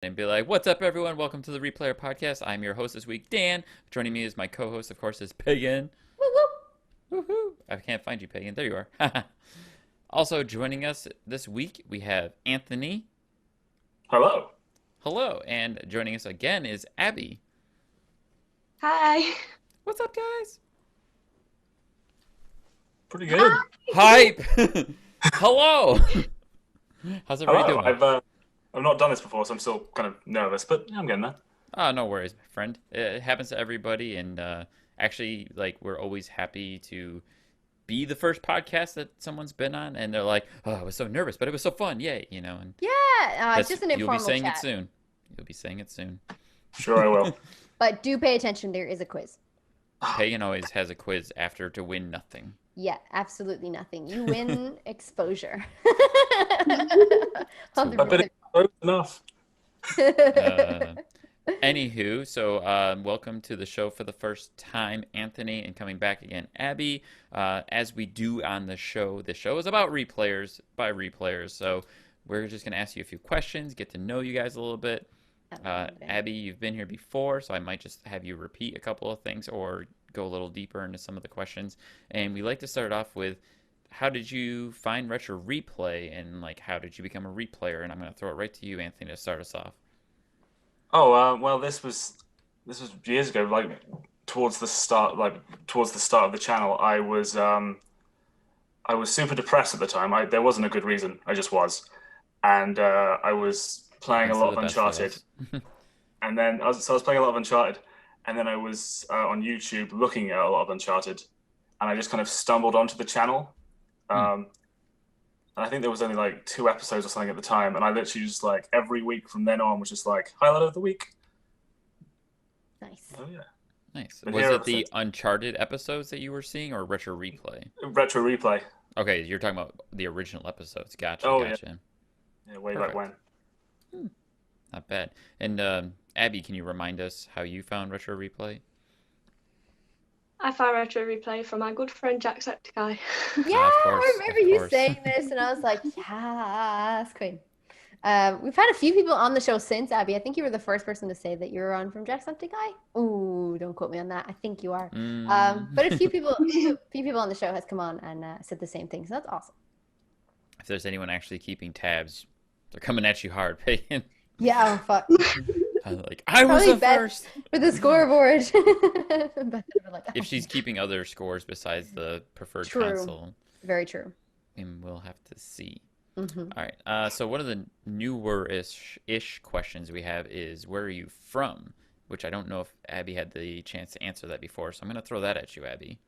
and be like, "What's up, everyone? Welcome to the Replayer Podcast. I'm your host this week, Dan. Joining me is my co-host, of course, is Pagan. Whoop, whoop. Woohoo! I can't find you, Pagan. There you are. Also joining us this week, we have Anthony. Hello. Hello, and joining us again is Abby. Hi. What's up, guys? Pretty good. Hype. Hello. How's everybody Hello. doing? I've not done this before, so I'm still kind of nervous, but yeah, I'm getting there. Oh, no worries, my friend. It happens to everybody, and actually, like, we're always happy to be the first podcast that someone's been on, and they're like, "Oh, I was so nervous, but it was so fun, yay!" And Yeah, it's that's just an you'll be informal saying it chat. soon. You'll be saying it soon. Sure, I will. But do pay attention, there is a quiz. Pagan always has a quiz after to win nothing. Yeah, absolutely nothing. You win exposure. So I bet it's close enough. Uh, Anywho, so welcome to the show for the first time, Anthony, and coming back again, Abby. As we do on the show is about replayers by replayers. So we're just going to ask you a few questions, get to know you guys a little bit. Abby, you've been here before, so I might just have you repeat a couple of things or go a little deeper into some of the questions. And we like to start off with, how did you find retro replay, and like how did you become a replayer? And I'm going to throw it right to you, Anthony, to start us off. Oh, well, this was years ago, like towards the start of the channel. I was super depressed at the time. There wasn't a good reason. I just was, and I was playing a Thanks to lot the of best of Uncharted, us. and then I was playing a lot of Uncharted, and then I was on YouTube looking at a lot of Uncharted, and I just kind of stumbled onto the channel. Um, And I think there was only like 2 episodes or something at the time, and I literally just like every week from then on was just like highlight of the week. Nice. Oh yeah, Nice. been Was here it ever the since. Uncharted episodes that you were seeing, or retro replay? Retro replay. Okay, you're talking about the original episodes. Gotcha, Oh gotcha. yeah, way back Perfect. when. Not bad. And Abby, can you remind us how you found retro replay? I found retro replay from my good friend Jacksepticeye. Yeah, Of course, I remember of you course. saying this, and I was like, yes, queen. We've had a few people on the show since, Abby. I think you were the first person to say that you were on from Jacksepticeye. Ooh, don't quote me on that. I think you are. But a few people on the show has come on and said the same thing, so that's awesome. If there's anyone actually keeping tabs, they're coming at you hard, Peyton. Yeah, oh, fuck. Like, I was Probably the Beth first. for the scoreboard. Beth would be like, If she's keeping other scores besides the preferred True. console, very true. then we'll have to see. Hmm. All right. So one of the newer-ish questions we have is, where are you from? Which I don't know if Abby had the chance to answer that before, so I'm going to throw that at you, Abby.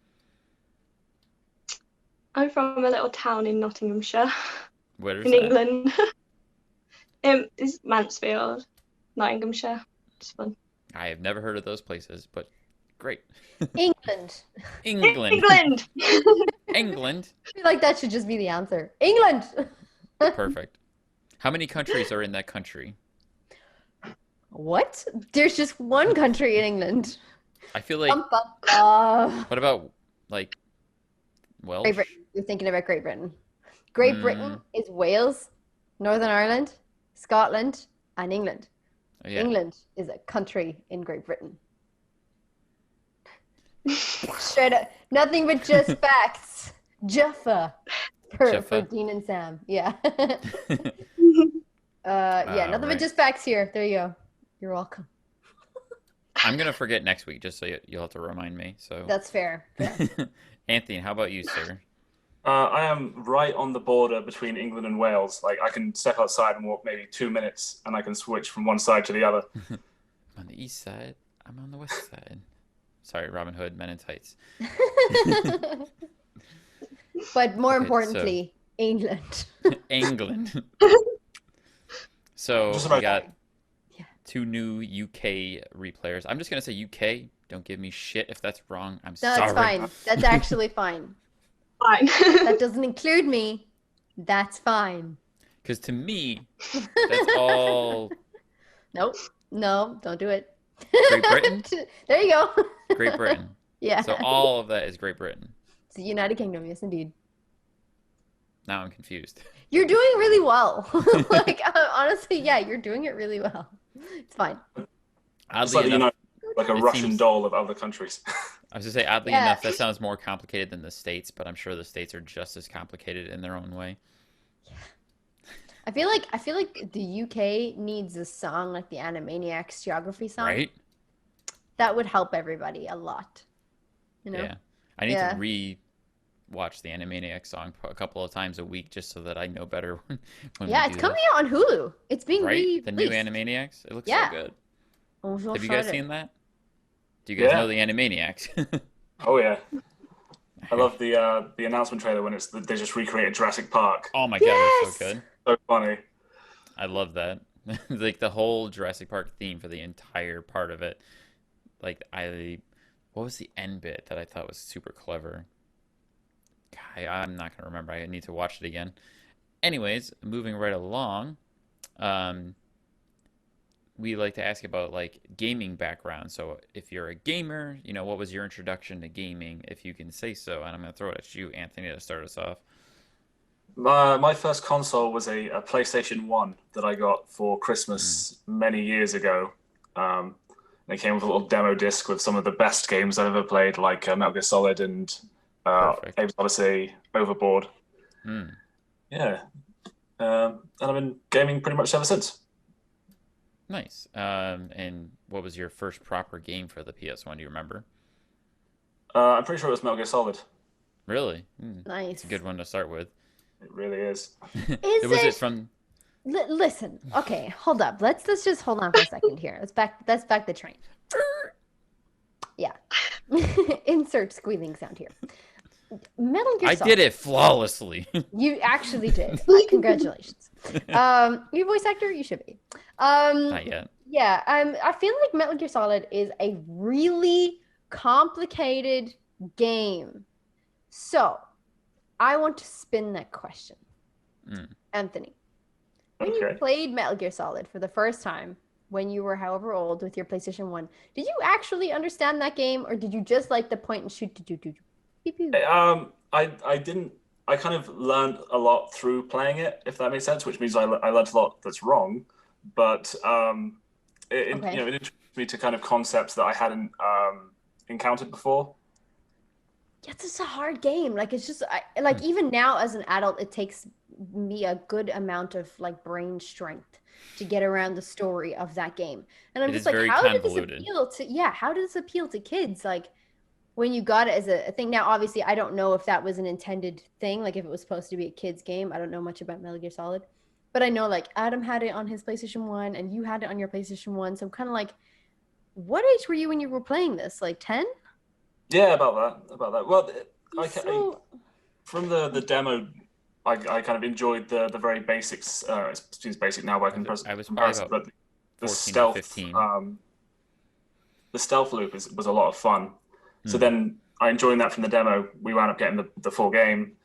I'm from a little town in Nottinghamshire, Where's in that? England. It's Mansfield, Nottinghamshire. It's fun. I have never heard of those places, but great. England. England. England! England. I feel like that should just be the answer. England. Perfect. How many countries are in that country? What? There's just one country in England. I feel like, Bum, bum, bum. what about, like, Welsh? Great Britain. You're thinking about Great Britain. Great Britain is Wales, Northern Ireland, Scotland, and England. Yeah. England is a country in Great Britain. Straight up. Nothing but just facts. Jaffa. For Jaffa. Dean and Sam. Yeah. Nothing right. but just facts here. There you go. You're welcome. I'm going to forget next week, just so you'll have to remind me. So, That's fair. Yeah. Anthony, how about you, sir? I am right on the border between England and Wales. Like I can step outside and walk maybe 2 minutes, and I can switch from one side to the other. I'm on the east side. I'm on the west side. Sorry, Robin Hood, Men in Tights. But more Okay, importantly, England. England. So Just we about- got Yeah. 2 new UK replayers. I'm just going to say UK. Don't give me shit if that's wrong. I'm No, sorry. it's fine. That's actually fine. Fine. That doesn't include me. That's fine. Because to me, that's all Nope. No, don't do it. Great Britain? There you go. Great Britain. Yeah. So all of that is Great Britain. It's the United Kingdom, yes, indeed. Now I'm confused. You're doing really well. Like, honestly, yeah, you're doing it really well. It's fine. It's Oddly like, enough, like a it Russian seems- doll of other countries. I was gonna say, oddly Yeah. enough, that sounds more complicated than the States, but I'm sure the States are just as complicated in their own way. I feel like the UK needs a song like the Animaniacs geography song. Right? That would help everybody a lot. You know? Yeah. I need Yeah. to re-watch the Animaniacs song a couple of times a week just so that I know better when Yeah, we it's do coming this. out on Hulu. It's being Right? The new re-released. Animaniacs? It looks Yeah. so good. I'm so Have you guys excited. seen that? Do you guys Yeah. know the Animaniacs? Oh yeah, I love the announcement trailer when they just recreated Jurassic Park. Oh my god, that's Yes! so good. So funny. I love that. Like the whole Jurassic Park theme for the entire part of it. Like what was the end bit that I thought was super clever? I'm not gonna remember. I need to watch it again. Anyways, moving right along, we like to ask about like gaming background. So if you're a gamer, what was your introduction to gaming, if you can say so? And I'm gonna throw it at you, Anthony, to start us off. My first console was a PlayStation 1 that I got for Christmas many years ago. It came with a little demo disc with some of the best games I've ever played, like Metal Gear Solid and Perfect. Abe's Odyssey, Overboard. Mm. Yeah. And I've been gaming pretty much ever since. Nice. And what was your first proper game for the PS1? Do you remember? I'm pretty sure it was Metal Gear Solid. Really? Mm. Nice. It's a good one to start with. It really is. Is Was it? it from? Listen. Okay, hold up. Let's just hold on for a second here. Let's back the train. Yeah. Insert squealing sound here. Metal Gear I Solid. did it flawlessly. You actually did. Congratulations. You voice actor, you should be. Not yet. Yeah, I feel like Metal Gear Solid is a really complicated game. So, I want to spin that question. Anthony, when you Okay. played Metal Gear Solid for the first time, when you were however old with your PlayStation 1, did you actually understand that game, or did you just like the point and shoot do? Beep, beep. I didn't. I kind of learned a lot through playing it, if that makes sense. Which means I learned a lot that's wrong, but it Okay. it introduced me to kind of concepts that I hadn't encountered before. Yeah, it's just a hard game. Like it's just like even now as an adult, it takes me a good amount of like brain strength to get around the story of that game. And I'm It just is like, very how did this convoluted. appeal to how does this appeal to kids? Like when you got it as a thing. Now, obviously, I don't know if that was an intended thing, like if it was supposed to be a kid's game. I don't know much about Metal Gear Solid. But I know like Adam had it on his PlayStation 1 and you had it on your PlayStation 1. So I'm kind of like, what age were you when you were playing this? Like 10? Yeah, about that. Well, So from the demo, I kind of enjoyed the very basics. It seems basic now by I was probably comparison, about but the 14 or stealth, 15. The stealth loop was a lot of fun. So Hmm. then I enjoyed that from the demo. We wound up getting the full game,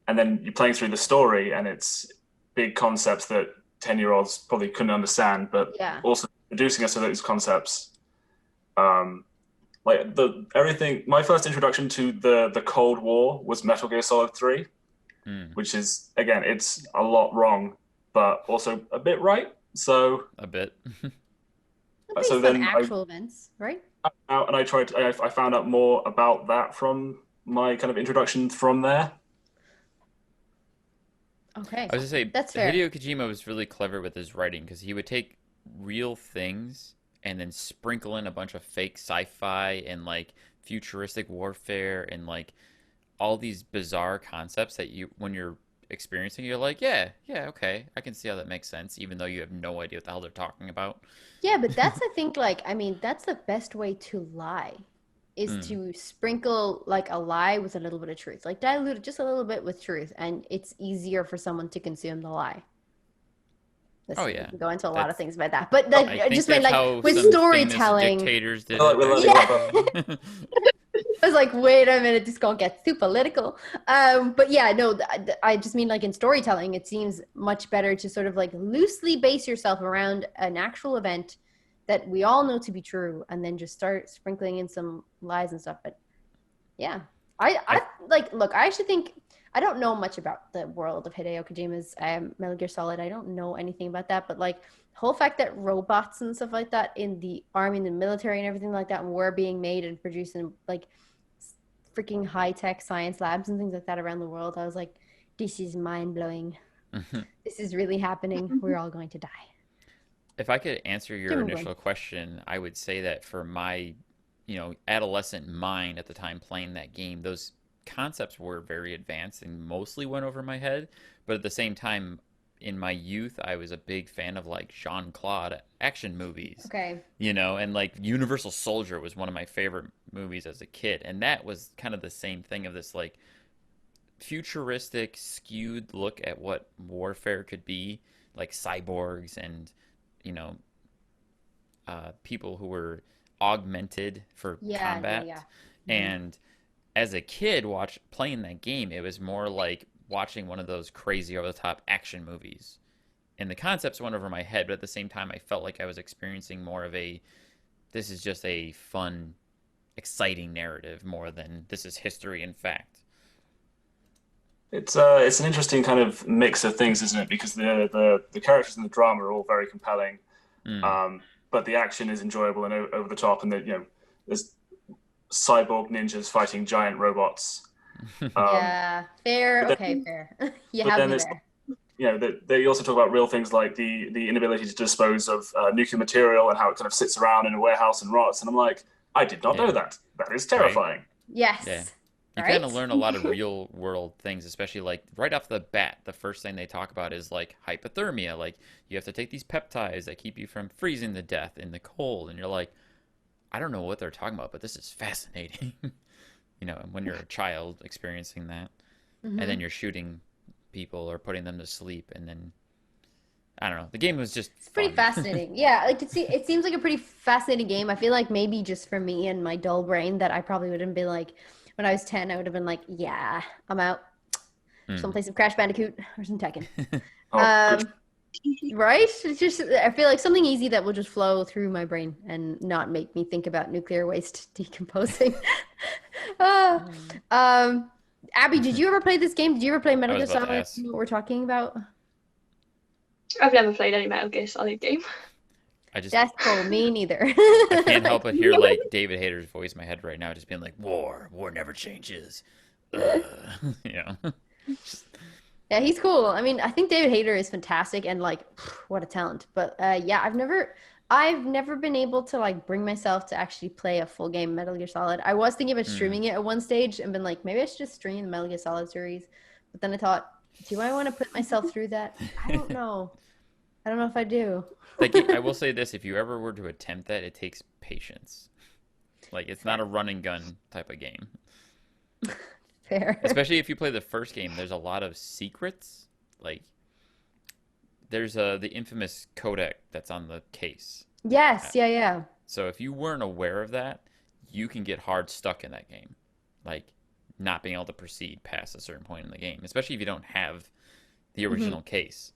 and then you're playing through the story, and it's big concepts that 10-year-olds probably couldn't understand, but yeah. also introducing us to those concepts. Like everything. My first introduction to the Cold War was Metal Gear Solid 3, which is again, it's a lot wrong, but also a bit right. So A bit. Based so on then actual events, right? out and I found out more about that from my kind of introduction from there. Okay. I was gonna say That's fair. Hideo Kojima was really clever with his writing because he would take real things and then sprinkle in a bunch of fake sci-fi and like futuristic warfare and like all these bizarre concepts that you when you're experiencing you're like yeah okay, I can see how that makes sense even though you have no idea what the hell they're talking about. Yeah, but that's I think like I mean that's the best way to lie is to sprinkle like a lie with a little bit of truth. Like dilute it just a little bit with truth and it's easier for someone to consume the lie. Listen, Oh, yeah. we can go into a lot of That's- things about that. But like, I I think just meant that's like how with some storytelling. famous dictators did Like, we're learning it. about I was like, wait a minute, this gonna get too political. But yeah, no, I just mean like in storytelling, it seems much better to sort of like loosely base yourself around an actual event that we all know to be true, and then just start sprinkling in some lies and stuff. But yeah, I like look. I actually think I don't know much about the world of Hideo Kojima's Metal Gear Solid. I don't know anything about that, but like the whole fact that robots and stuff like that in the army and the military and everything like that were being made and produced in like freaking high-tech science labs and things like that around the world, I was like, this is mind-blowing. This is really happening. We're all going to die. If I could answer your initial question, I would say that for my, adolescent mind at the time playing that game, those concepts were very advanced and mostly went over my head. But at the same time, in my youth, I was a big fan of like Jean-Claude action movies. Okay. And like Universal Soldier was one of my favorite movies as a kid. And that was kind of the same thing of this like futuristic, skewed look at what warfare could be, like cyborgs and people who were augmented for combat. Yeah. And as a kid playing that game, it was more like watching one of those crazy over the top action movies. And the concepts went over my head, but at the same time I felt like I was experiencing more of this is just a fun, exciting narrative more than this is history and fact. It's an interesting kind of mix of things, isn't it? Because the characters in the drama are all very compelling, but the action is enjoyable and over the top, and there's cyborg ninjas fighting giant robots. Yeah, fair. Okay, fair. You have me there. They also talk about real things like the inability to dispose of nuclear material and how it kind of sits around in a warehouse and rots. And I'm like, I did not know that. That is terrifying. Right. Yes. Yeah. You kind of learn a lot of real world things, especially like right off the bat. The first thing they talk about is like hypothermia. Like you have to take these peptides that keep you from freezing to death in the cold. And you're like, I don't know what they're talking about, but this is fascinating. When you're a child experiencing that, and then you're shooting people or putting them to sleep, and then I don't know. The game was just pretty fascinating. Yeah, like it seems like a pretty fascinating game. I feel like maybe just for me and my dull brain that I probably wouldn't be like. When I was 10, I would have been like, yeah, I'm out. Some play some Crash Bandicoot or some Tekken. Right? It's just, I feel like something easy that will just flow through my brain and not make me think about nuclear waste decomposing. Abby, did you ever play this game? Did you ever play Metal Gear Solid? What we're talking about? I've never played any Metal Gear Solid game. That's cool. Me neither. I can't help but hear like David Hayter's voice in my head right now, just being like, "War never changes." Yeah, he's cool. I mean, I think David Hayter is fantastic and like, what a talent. But yeah, I've never been able to like bring myself to actually play a full game Metal Gear Solid. I was thinking about streaming it at one stage and been like, maybe I should just stream the Metal Gear Solid series. But then I thought, do I want to put myself through that? I don't know. I don't know if I do. I will say this, if you ever were to attempt that, it takes patience. Like, it's not a run and gun type of game. Fair. Especially if you play the first game, there's a lot of secrets. Like, there's the infamous codec that's on the case. Yes, yeah. So if you weren't aware of that, you can get hard stuck in that game. Like, not being able to proceed past a certain point in the game, especially if you don't have the original case.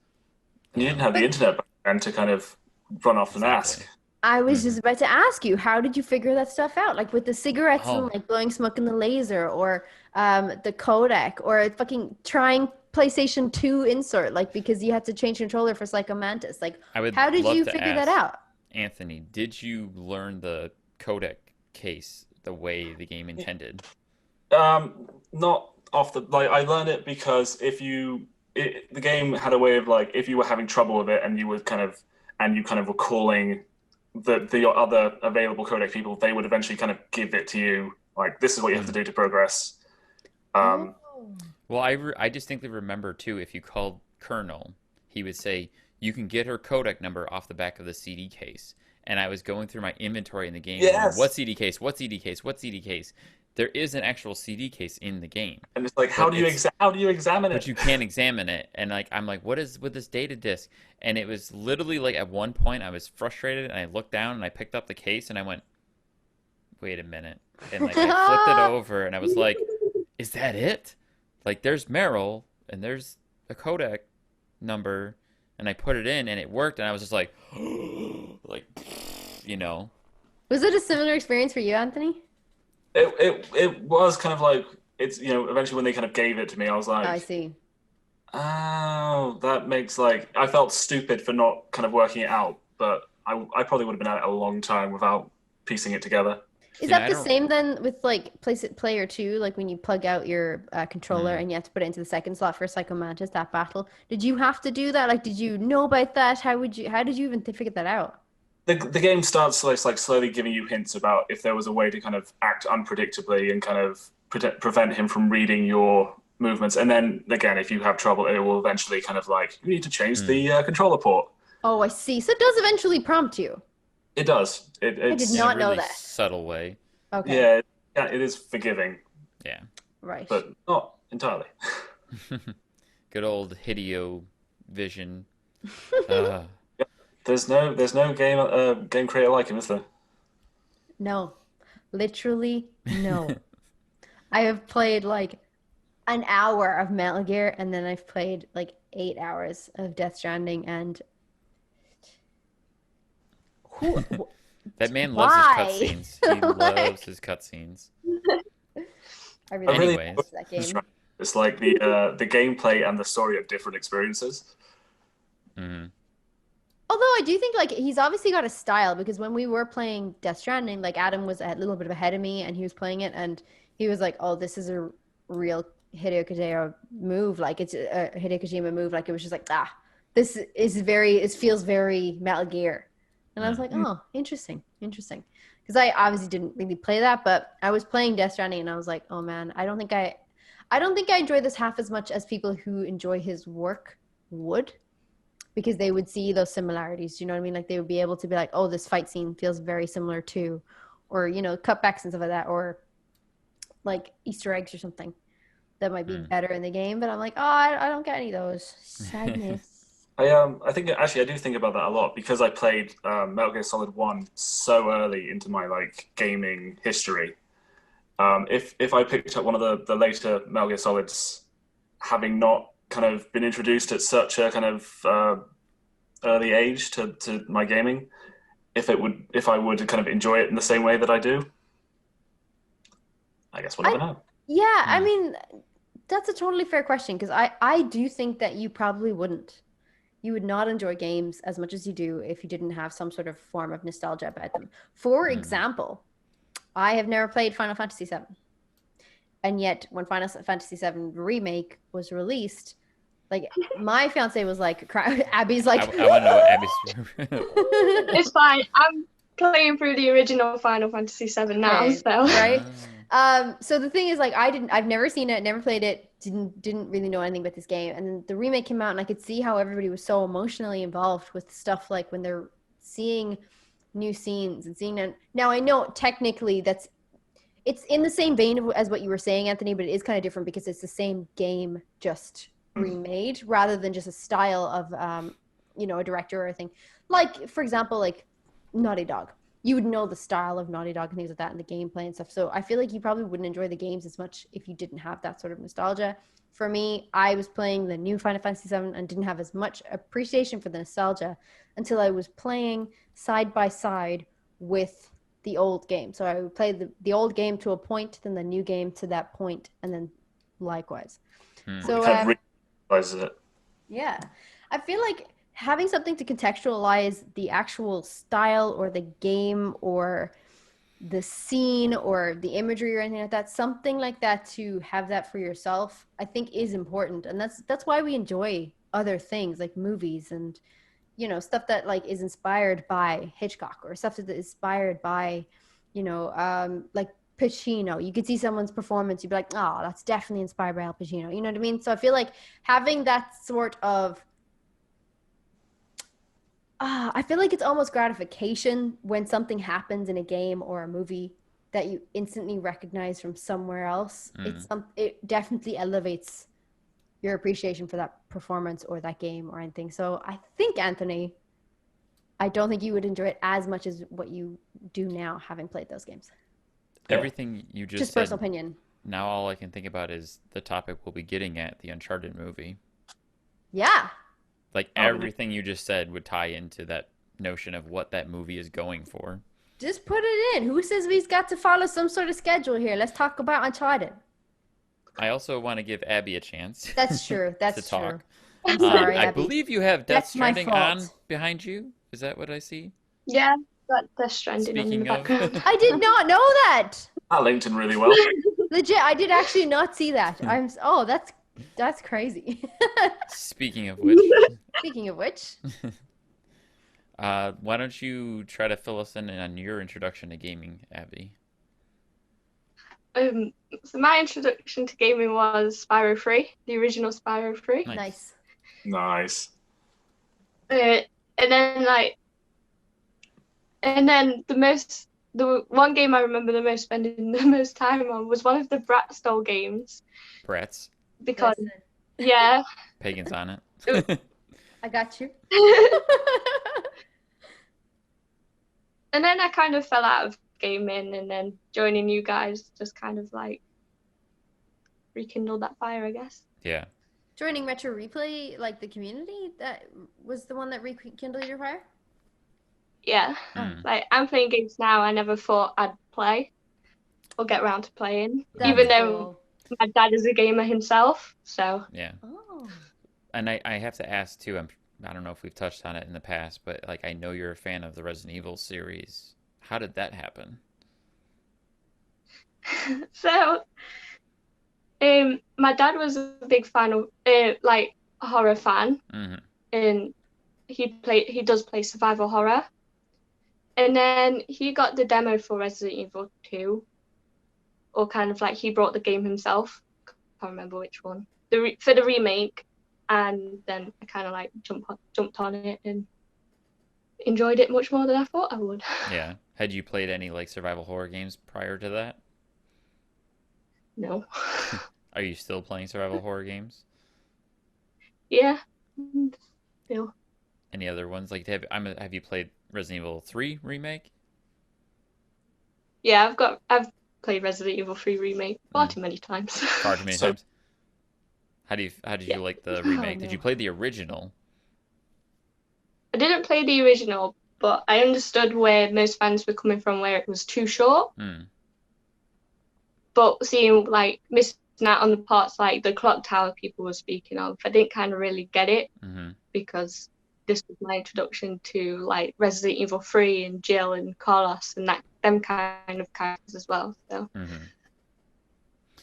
You didn't have the internet back then to kind of run off and ask. I was just about to ask you, how did you figure that stuff out? Like with the cigarettes and like blowing smoke in the laser, or the codec, or fucking trying PlayStation 2 insert, like because you had to change controller for Psycho Mantis. Like, how did you figure that out? Anthony, did you learn the codec case the way the game intended? Not off the I learned it because the game had a way of like if you were having trouble with it and you were kind of were calling the other available codec people, they would eventually kind of give it to you. Like, this is what you have to do to progress. Well, I distinctly remember too, if you called Colonel, he would say, you can get her codec number off the back of the CD case. And I was going through my inventory in the game. Yes. What CD case? What CD case? What CD case? There is an actual CD case in the game. And it's like, how do you examine it? But you can't examine it. And like, I'm like, what is with this data disk? And it was literally like at one point I was frustrated and I looked down and I picked up the case and I went, wait a minute. And like, I flipped it over and I was like, is that it? Like, there's Meryl and there's a codec number, and I put it in and it worked, and I was just like, like, you know. Was it a similar experience for you, Anthony? It was kind of like it's eventually when they kind of gave it to me, I was I like, see. oh, that makes like I felt stupid for not kind of working it out, but I probably would have been at it a long time without piecing it together. Is See, now that I the don't. same then with like Player 2, like when you plug out your controller Mm. and you have to put it into the second slot for Psycho Mantis, that battle? Did you have to do that? Like, did you know about that? How did you even figure that out? The game starts like slowly giving you hints about if there was a way to kind of act unpredictably and kind of prevent him from reading your movements. And then again, if you have trouble, it will eventually kind of like you need to change Mm. the controller port. Oh, I see. So it does eventually prompt you. It does. I did In a It's not know really that. subtle way. Okay. yeah, it is forgiving, Yeah. Right. but not entirely. Good old Hideo vision. Uh, There's no game creator like him, is there? No. Literally no. I have played like an hour of Metal Gear and then I've played like 8 hours of Death Stranding and who that man loves his why? cutscenes. He loves his cutscenes. I I really really Anyways. that game. It's like the gameplay and the story are different experiences. Mm. Although I do think like he's obviously got a style because when we were playing Death Stranding, like Adam was a little bit ahead of me and he was playing it and he was like, "Oh, this is a real Hideo Kojima move. Like it's a Hideo Kojima move. Like it was just like this is very. It feels very Metal Gear." And I was like, Mm. "Oh, interesting, interesting." Because I obviously didn't really play that, but I was playing Death Stranding and I was like, "Oh man, I don't think I enjoy this half as much as people who enjoy his work would." Because they would see those similarities. You know what I mean? Like they would be able to be like, oh, this fight scene feels very similar to, or, cutbacks and stuff like that, or like Easter eggs or something that might be Mm. better in the game. But I'm like, oh, I don't get any of those. Sadness. I think actually I do think about that a lot because I played Metal Gear Solid 1 so early into my like gaming history. If I picked up one of the later Metal Gear Solids, having not kind of been introduced at such a kind of early age to my gaming, if I would kind of enjoy it in the same way that I do, I guess we'll I never know. Yeah, I Mm. mean, that's a totally fair question because I do think that you probably wouldn't. You would not enjoy games as much as you do if you didn't have some sort of form of nostalgia about them. For Mm. example, I have never played Final Fantasy VII. And yet, when Final Fantasy VII Remake was released, like my fiance was like, Abby's like, I want to know what Abby's. It's fine. I'm playing through the original Final Fantasy VII now, Okay, so right? Oh. So the thing is, like, I've never seen it, never played it, didn't really know anything about this game. And then the remake came out, and I could see how everybody was so emotionally involved with stuff like when they're seeing new scenes and seeing that. Now I know technically it's in the same vein as what you were saying, Anthony, but it is kind of different because it's the same game just remade rather than just a style of a director or a thing. Like, for example, like Naughty Dog. You would know the style of Naughty Dog and things like that and the gameplay and stuff. So I feel like you probably wouldn't enjoy the games as much if you didn't have that sort of nostalgia. For me, I was playing the new Final Fantasy VII and didn't have as much appreciation for the nostalgia until I was playing side by side with the old game. So I would play the old game to a point, then the new game to that point, and then likewise. Hmm. So It kind of realizes it. yeah, I feel like having something to contextualize the actual style or the game or the scene or the imagery or anything like that, something like that to have that for yourself, I think is important. And that's why we enjoy other things like movies and stuff that like is inspired by Hitchcock or stuff that is inspired by like Pacino. You could see someone's performance, you'd be like, oh, that's definitely inspired by Al Pacino. You know what I mean? So I feel like having that sort of I feel like it's almost gratification when something happens in a game or a movie that you instantly recognize from somewhere else. It definitely elevates your appreciation for that performance or that game or anything. So I think, Anthony, I don't think you would enjoy it as much as what you do now, having played those games. Everything you just personal said, opinion. now all I can think about is the topic we'll be getting at, the Uncharted movie. Yeah. Like everything you just said would tie into that notion of what that movie is going for. Just put it in. Who says we've got to follow some sort of schedule here? Let's talk about Uncharted. I also want to give Abby a chance. That's true. That's to talk. true. I'm sorry, I Abby. believe you have Death That's my Stranding fault. on behind you. Is that what I see? Yeah, got Death Stranding on in Speaking the of- background. I did not know that. That linked in really well. Legit, I did actually not see that. That's crazy. Speaking of which, Speaking of which, why don't you try to fill us in on your introduction to gaming, Abby? So my introduction to gaming was Spyro 3, the original Spyro 3. nice. Nice. And then the one game I remember the most spending the most time on was one of the Brat style games Bratz, because Listen, yeah. pagans on it. I got you. And then I kind of fell out of gaming, and then joining you guys just kind of like rekindled that fire, I guess. Yeah. Joining Retro Replay, like the community, that was the one that rekindled your fire? Yeah. Mm. Like I'm playing games now I never thought I'd play or get around to playing. That's Even though cool. my dad is a gamer himself, so Yeah. Oh. And I have to ask too, I don't know if we've touched on it in the past, but like I know you're a fan of the Resident Evil series. How did that happen? so my dad was a big fan of like a horror fan, Mm-hmm. and he does play survival horror. And then he got the demo for Resident Evil 2, or kind of like he brought the game himself. Can't remember which one. For the remake, and then I kind of like jumped on it and enjoyed it much more than I thought I would. Yeah. Had you played any like survival horror games prior to that? No. Are you still playing survival horror games? Yeah. Still. Any other ones? Like have you played Resident Evil 3 remake? Yeah, I've played Resident Evil 3 remake far too many times. Far too many So- times. How did you like the remake? Oh, Did no. you play the original? I didn't play the original, but I understood where most fans were coming from, where it was too short. Mm. But seeing like missing out on the parts like the clock tower people were speaking of, I didn't kind of really get it Mm-hmm. because this was my introduction to like Resident Evil 3 and Jill and Carlos and them kind of characters as well. So Mm-hmm.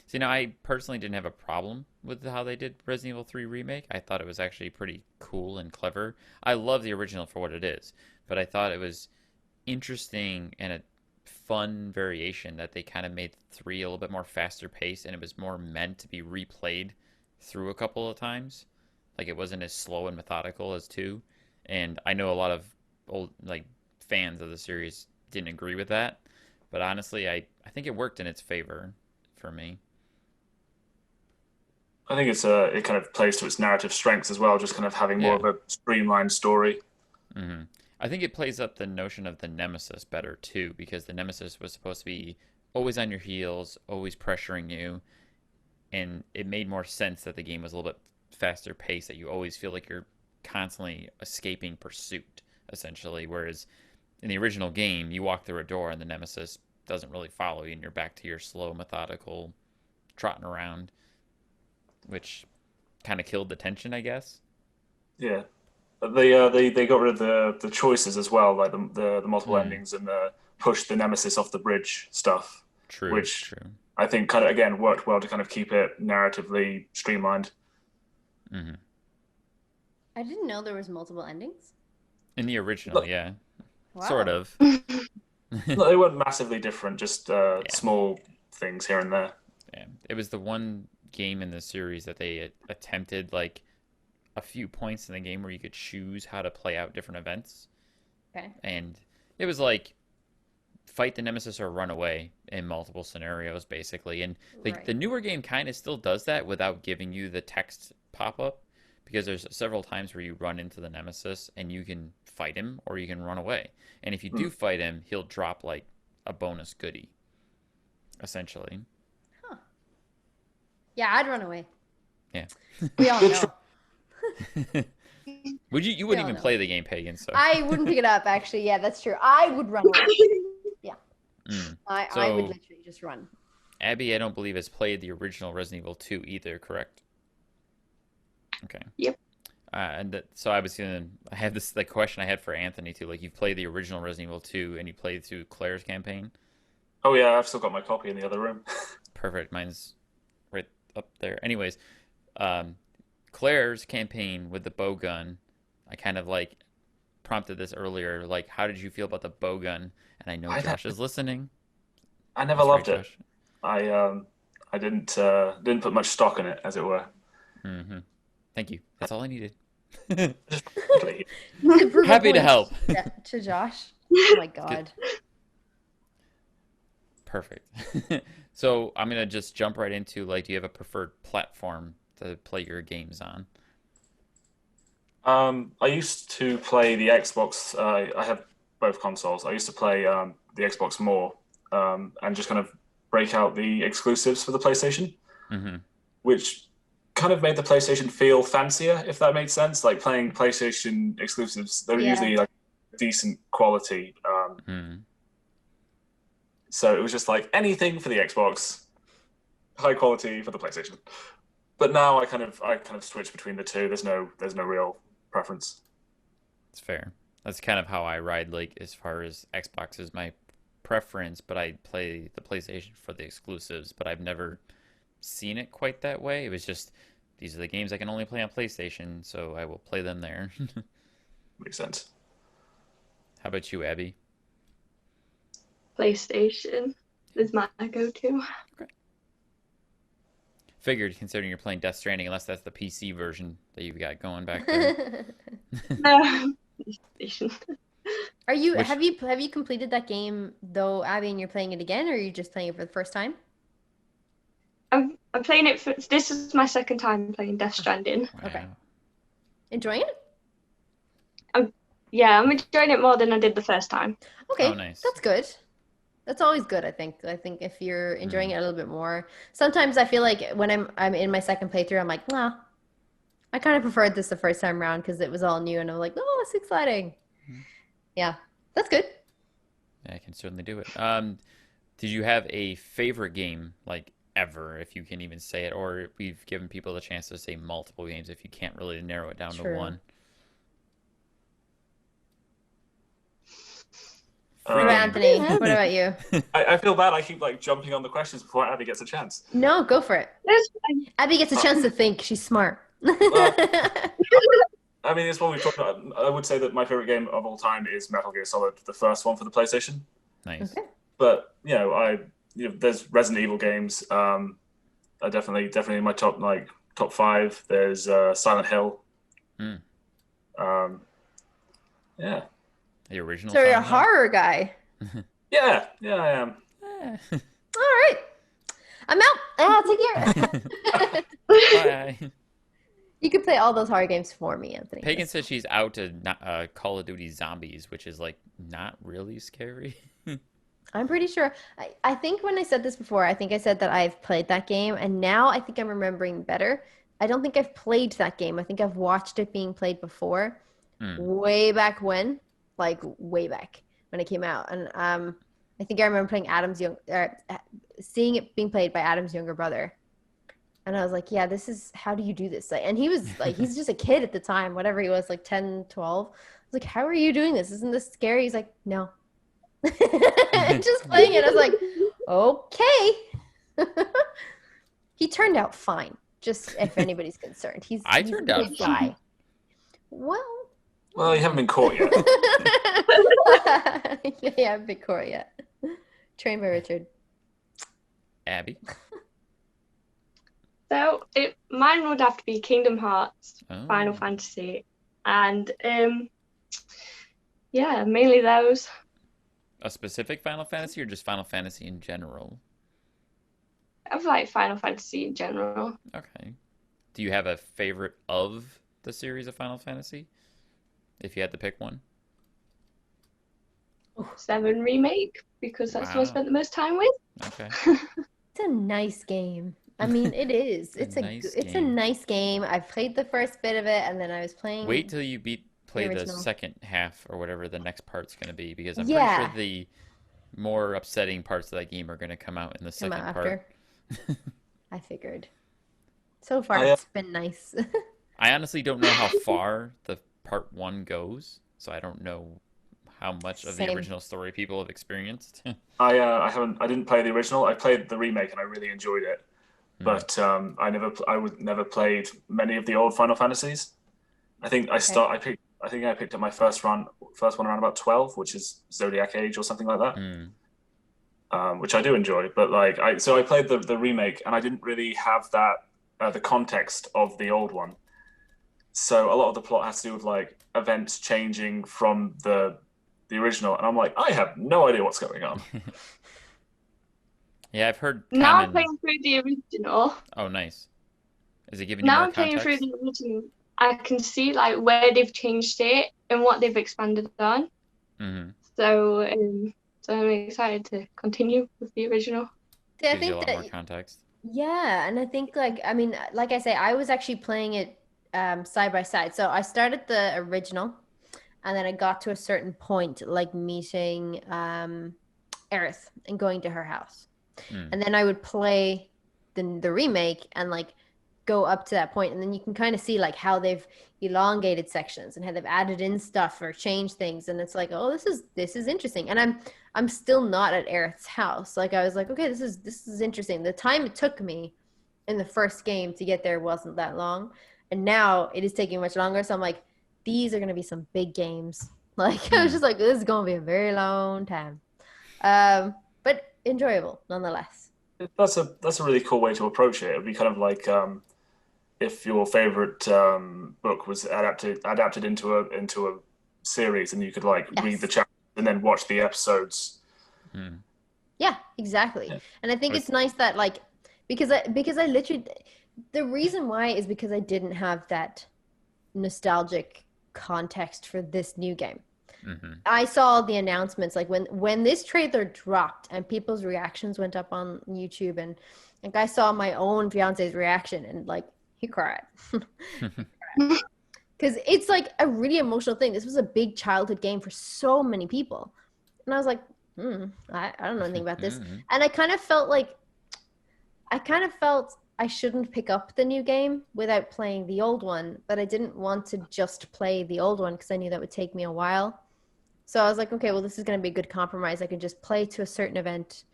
See, now I personally didn't have a problem with how they did Resident Evil 3 remake. I thought it was actually pretty cool and clever. I love the original for what it is, but I thought it was interesting and a fun variation that they kind of made 3 a little bit more faster paced, and it was more meant to be replayed through a couple of times. Like it wasn't as slow and methodical as 2. And I know a lot of old like fans of the series didn't agree with that, but honestly, I think it worked in its favor for me. I think it kind of plays to its narrative strengths as well, just kind of having more Yeah. of a streamlined story. Hmm. I think it plays up the notion of the nemesis better too, because the nemesis was supposed to be always on your heels, always pressuring you, and it made more sense that the game was a little bit faster paced, that you always feel like you're constantly escaping pursuit, essentially. Whereas in the original game, you walk through a door and the nemesis doesn't really follow you, and you're back to your slow, methodical trotting around, which kind of killed the tension, I guess. Yeah, they got rid of the choices as well, like the multiple endings and the push the nemesis off the bridge stuff, True, which true. I think kind of again worked well to kind of keep it narratively streamlined. Hmm. I didn't know there was multiple endings. In the original, Look- yeah, Wow. sort of. No, they weren't massively different, just small things here and there. Yeah, it was the one game in the series that they attempted like a few points in the game where you could choose how to play out different events, Okay. and it was like fight the nemesis or run away in multiple scenarios, basically. And Right. the newer game kind of still does that without giving you the text pop up, because there's several times where you run into the nemesis and you can fight him or you can run away. And if you do fight him, he'll drop like a bonus goodie, essentially. Yeah, I'd run away. Yeah. We all know. Would you wouldn't all even know. play the game, Pagan? So I wouldn't pick it up, actually. Yeah, that's true. I would run away. Mm. I would So- literally just run. Abby, I don't believe has played the original Resident Evil 2 either, correct? Okay. Yep. So I was I had this like question I had for Anthony too. Like you've played the original Resident Evil 2 and you played through Claire's campaign. Oh yeah, I've still got my copy in the other room. Perfect. Mine's right up there. Anyways, um, Claire's campaign with the bow gun, I kind of like prompted this earlier. Like, how did you feel about the bow gun? And I know I, Josh is listening. I never That's right, loved it. Josh. I didn't put much stock in it, as it were. Mm-hmm. Thank you. That's all I needed. Just To prove a Happy to point help. to Josh. Oh my God. Perfect. So I'm gonna just jump right into like, do you have a preferred platform to play your games on? I used to play the Xbox. I have both consoles. I used to play the Xbox more, and just kind of break out the exclusives for the PlayStation, Mm-hmm. which kind of made the PlayStation feel fancier, if that makes sense. Like playing PlayStation exclusives, they're Yeah. usually like decent quality. Mm. So it was just like anything for the Xbox, high quality for the PlayStation. But now I kind of switch between the two. There's no real preference. It's fair. That's kind of how I ride. Like as far as Xbox is my preference, but I play the PlayStation for the exclusives. But I've never seen it quite that way. It was just these are the games I can only play on PlayStation, so I will play them there. Makes sense. How about you, Abby? PlayStation is my go-to. Figured, considering you're playing Death Stranding, unless that's the PC version that you've got going back there. No, PlayStation. Are you Which- have you completed that game though, Abby, and you're playing it again, or are you just playing it for the first time? I'm playing it for this is my second time playing Death Stranding. Okay. Wow. Enjoying it? Yeah, I'm enjoying it more than I did the first time. Okay, Oh, nice. that's good. That's always good, I think. I think if you're enjoying it a little bit more. Sometimes I feel like when I'm in my second playthrough, I'm like, nah, I kind of preferred this the first time around because it was all new and I'm like, oh, it's exciting. Mhm. Yeah, that's good. Yeah, I can certainly do it. Did you have a favorite game, like ever, if you can even say it, or we've given people the chance to say multiple games if you can't really narrow it down to True. one? What Um, about Anthony? What about you? I feel bad. I keep like jumping on the questions before Abby gets a chance. No, go for it. That's fine. Abby gets a chance to think. She's smart. I mean, it's what we've talked about. I would say that my favorite game of all time is Metal Gear Solid, the first one for the PlayStation. Nice. Okay. But there's Resident Evil games. Are definitely in my top five. There's Silent Hill. Mm. Yeah, The original. So you're a Silent Hill? horror guy. yeah, I am. Eh. All right. I'm out. Take care. Bye. You could play all those horror games for me, Anthony. Pagan says she's out to Call of Duty Zombies, which is like not really scary. I'm pretty sure. I think when I said this before, I think I said that I've played that game, and now I think I'm remembering better. I don't think I've played that game. I think I've watched it being played before, way back when, like way back when it came out. And I think I remember playing seeing it being played by Adam's younger brother. And I was like, yeah, this is, how do you do this? Like, and he was like, he's just a kid at the time, whatever he was, like 10, 12. I was like, how are you doing this? Isn't this scary? He's like, no. Just playing it. I was like, okay. He turned out fine, just if anybody's concerned. He's I he's turned a out good guy. Well, Well, you haven't been caught yet. yeah, I've been caught yet. Trained by Richard. Abby. So mine would have to be Kingdom Hearts, Oh. Final Fantasy, and yeah, mainly those. A specific Final Fantasy or just Final Fantasy in general? I like Final Fantasy in general. Okay. Do you have a favorite of the series of Final Fantasy? If you had to pick one? 7 Remake, because that's what I Wow. spent the most time with. Okay. It's a nice game. I mean, it is. It's a nice it's a game. nice game. I played the first bit of it, and then I was playing. Wait till you play the original. second half or whatever the next part's going to be, because I'm Yeah. pretty sure the more upsetting parts of that game are going to come out in the Come second out part. after. I figured. So far, I, it's been nice. I honestly don't know how far the part 1 goes, so I don't know how much of the Same. original story people have experienced. I didn't play the original. I played the remake and I really enjoyed it. Hmm. But I would never played many of the old Final Fantasies. I think Okay. I think I picked up my first one around about 12, which is Zodiac Age or something like that. Hmm. Which I do enjoy. But like I played the remake and I didn't really have that the context of the old one. So a lot of the plot has to do with like events changing from the original, and I'm like, I have no idea what's going on. Yeah, I've heard Now I'm common. playing through the original. Oh, nice. Is it giving you Now more I'm playing through context? the original. I can see like where they've changed it and what they've expanded on. Hmm. So, so I'm excited to continue with the original. See, I Gives you a think lot that more context. yeah, and I think like I mean, like I say, I was actually playing it side by side. So I started the original, and then I got to a certain point, like meeting Aerith and going to her house. Hmm. And then I would play the remake and like go up to that point, and then you can kind of see like how they've elongated sections and how they've added in stuff or changed things, and it's like, oh, this is interesting. And I'm still not at Aerith's house. Like I was like, okay, this is interesting. The time it took me in the first game to get there wasn't that long, and now it is taking much longer. So I'm like, these are gonna be some big games. Like I was Hmm. just like, this is gonna be a very long time, but enjoyable nonetheless. That's a really cool way to approach it. It'd be kind of like if your favorite book was adapted into a series, and you could like read the Yes. chapter and then watch the episodes. Hmm. Yeah, exactly. Yeah. And I think Or it's nice that like because I literally the reason why is because I didn't have that nostalgic context for this new game. hmm. I saw the announcements like when this trailer dropped and people's reactions went up on YouTube, and like I saw my own fiance's reaction and like he cried. Because it's like a really emotional thing. This was a big childhood game for so many people. And I was like, I don't know anything about this. Hmm. And I kind of felt I shouldn't pick up the new game without playing the old one, but I didn't want to just play the old one because I knew that would take me a while. So I was like, okay, well, this is going to be a good compromise. I can just play to a certain event.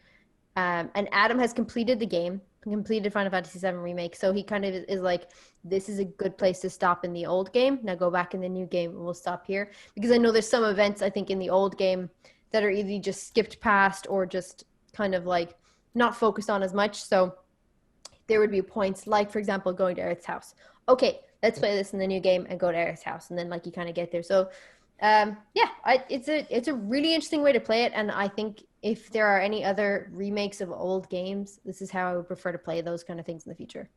And Adam has completed the game, completed Final Fantasy VII Remake. So he kind of is like, this is a good place to stop in the old game. Now go back in the new game and we'll stop here. Because I know there's some events, I think, in the old game that are either just skipped past or just kind of like not focused on as much. So there would be points like, for example, going to Eric's house. Okay, let's play this in the new game and go to Eric's house. And then like you kind of get there. So yeah, it's a really interesting way to play it, and I think if there are any other remakes of old games, this is how I would prefer to play those kind of things in the future.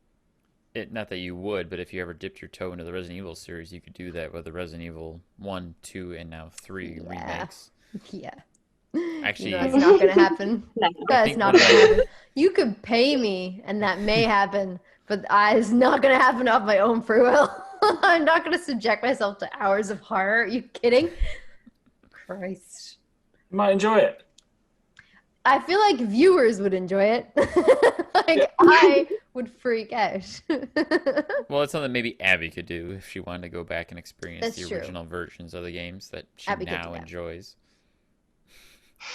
Not that you would, but if you ever dipped your toe into the Resident Evil series, you could do that with the Resident Evil 1, 2, and now 3 Yeah, remakes. yeah. Actually, That's not gonna happen. No. I That's think not one of gonna my happen. You could pay me, and that may happen, but it's not gonna happen off my own free will. I'm not gonna subject myself to hours of horror. Are you kidding? Christ. You might enjoy it. I feel like viewers would enjoy it. Yeah. Like I would freak out. well, it's something maybe Abby could do if she wanted to go back and experience That's the true. original versions of the games that she Abby could do now that. enjoys.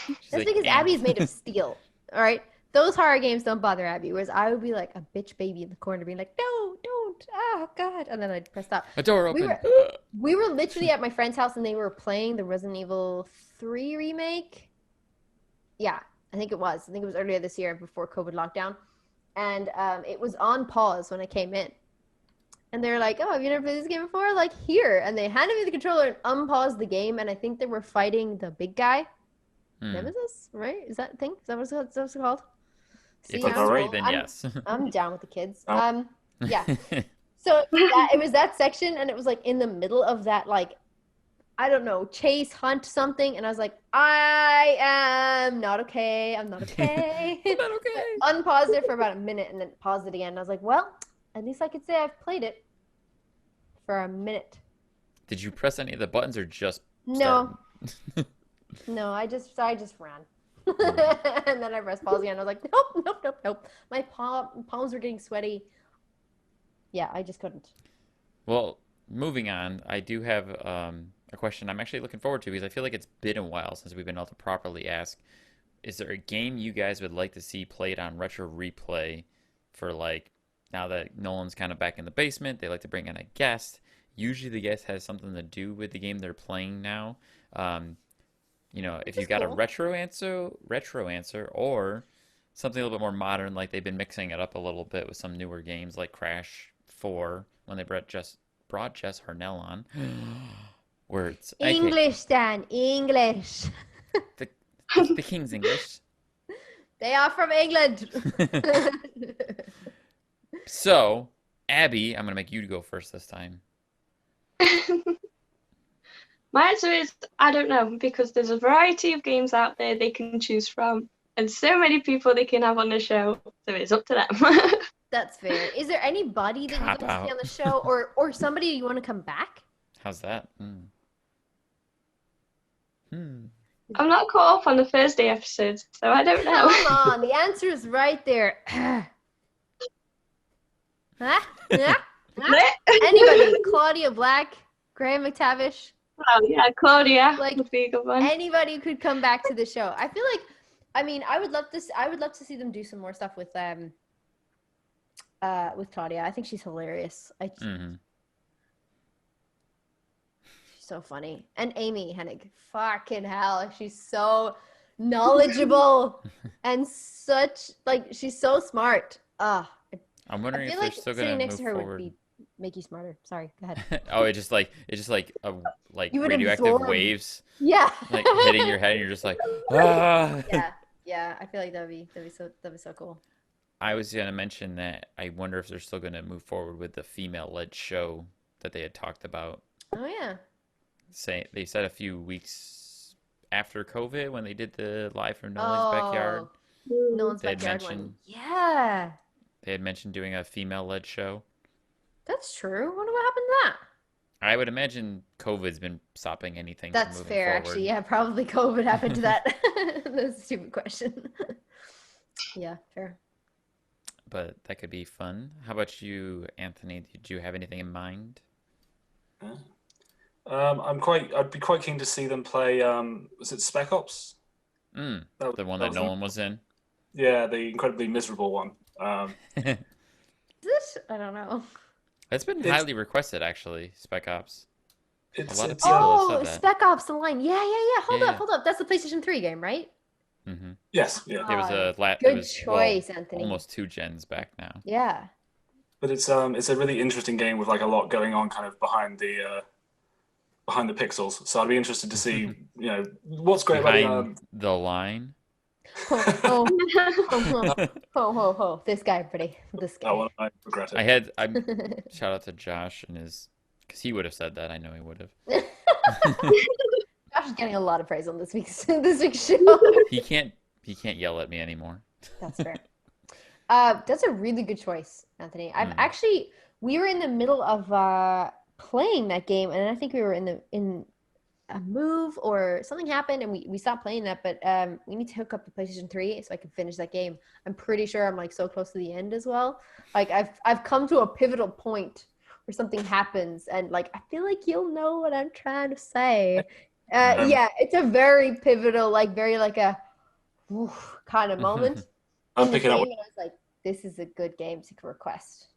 She's That's like, because Abby is made of steel. All right. Those horror games don't bother Abby, whereas I would be like a bitch baby in the corner being like, no, don't. Oh God. And then I'd press stop. a door We open. were we were literally at my friend's house and they were playing the Resident Evil 3 remake. Yeah, I think it was. I think it was earlier this year before COVID lockdown. And it was on pause when I came in. And they're like, oh, have you never played this game before? Like, here. And they handed me the controller and unpaused the game. And I think they were fighting the big guy. Hmm. Nemesis, right? Is that a thing? Is that what it's called? If See, it's all right, free, then I'm, yes. I'm down with the kids. Oh. Yeah. So it was that section, and it was like in the middle of that, like, I don't know, chase, hunt, something. And I was like, I am not okay. I'm not okay. I'm not okay. Unpaused it for about a minute and then paused it again. And I was like, well, at least I could say I've played it for a minute. Did you press any of the buttons or just No, start? no, I just ran. And then I pressed pause again. I was like, nope, nope, nope, nope. My palms were getting sweaty. Yeah, I just couldn't. Well, moving on, I do have a question I'm actually looking forward to because I feel like it's been a while since we've been able to properly ask, is there a game you guys would like to see played on Retro Replay for like now that Nolan's kind of back in the basement, they like to bring in a guest. Usually the guest has something to do with the game they're playing now. If you've got a Cool. retro answer, or something a little bit more modern, like they've been mixing it up a little bit with some newer games like Crash 4 when they brought Jess Harnell on. Words. Okay, English, Dan, English. the the King's English. They are from England. So, Abby, I'm gonna make you go first this time. My answer is I don't know, because there's a variety of games out there they can choose from, and so many people they can have on the show, so it's up to them. That's fair. Is there anybody that you'd like Cop to see out. on the show, or somebody you want to come back? How's that? I'm not caught up on the Thursday episodes, so I don't know. Come on, the answer is right there. Huh? Yeah? Anybody? Claudia Black, Graham McTavish. Oh yeah, Claudia. Like, would be a good one. Anybody could come back to the show. I feel like, I mean, I would love to see them do some more stuff with Claudia. I think she's hilarious. Mm-hmm. She's so funny. And Amy Hennig, fucking hell, she's so knowledgeable and she's so smart. I'm I wondering feel if like they're still sitting gonna next move to her forward. would make you smarter. Sorry, go ahead. Oh, it's just like You would radioactive absorb. waves Yeah. like hitting your head, and you're just like, ah. Yeah. I feel like that'd be so cool. I was gonna mention that I wonder if they're still gonna move forward with the female-led show that they had talked about. Oh yeah. They said a few weeks after COVID when they did the live from Nolan's backyard. Nolan's They had backyard mentioned- one. Yeah. They had mentioned doing a female-led show. That's true. Wonder what happened to that. I would imagine COVID's been stopping anything from That's moving fair, forward. actually. Yeah, probably COVID happened to that. That's a stupid question. Yeah, fair. But that could be fun. How about you, Anthony? Did you have anything in mind? Yeah. I'd be quite keen to see them play. Was it Spec Ops? The That one that was Nolan was in. Yeah, the incredibly miserable one. Is this? I don't know. It's been highly requested, actually. Spec Ops. A lot of It's people have Oh, said that. Spec Ops: The Line. Yeah. Hold Yeah. up. That's the PlayStation 3 game, right? Mm-hmm. yes, yeah. It was a Good choice, Anthony. almost 2 gens back now. Yeah. But it's a really interesting game with like a lot going on kind of behind the pixels. So I'd be interested to see, what's great about Behind the line. Ho. This guy, pretty. This that guy. one. I regret it. Shout out to Josh and because he would have said that. I know he would have. Josh is getting a lot of praise on this week's show. He can't yell at me anymore. That's fair. That's a really good choice, Anthony. We were in the middle of playing that game, and I think we were in a move or something happened, and we stopped playing that. But we need to hook up the PlayStation 3 so I can finish that game. I'm pretty sure I'm like so close to the end as well. Like I've come to a pivotal point where something happens, and like I feel like you'll know what I'm trying to say. Yeah, it's a very pivotal, like very like a kind of moment. I'm in the picking up. game, and I was like, this is a good game to request.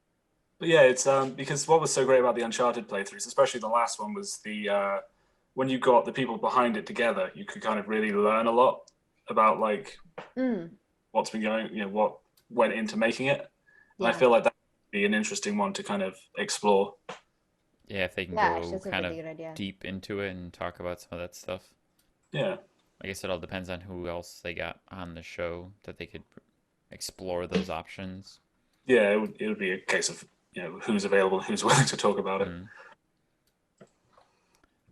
But yeah, it's because what was so great about the Uncharted playthroughs, especially the last one, was the when you got the people behind it together, you could kind of really learn a lot about like what's been going, what went into making it. And I feel like that would be an interesting one to kind of explore. Yeah, if they can Actually, go that's a kind really of good idea. deep into it and talk about some of that stuff. Yeah. I guess it all depends on who else they got on the show that they could explore those options. Yeah, it would be a case of who's available, who's willing to talk about it.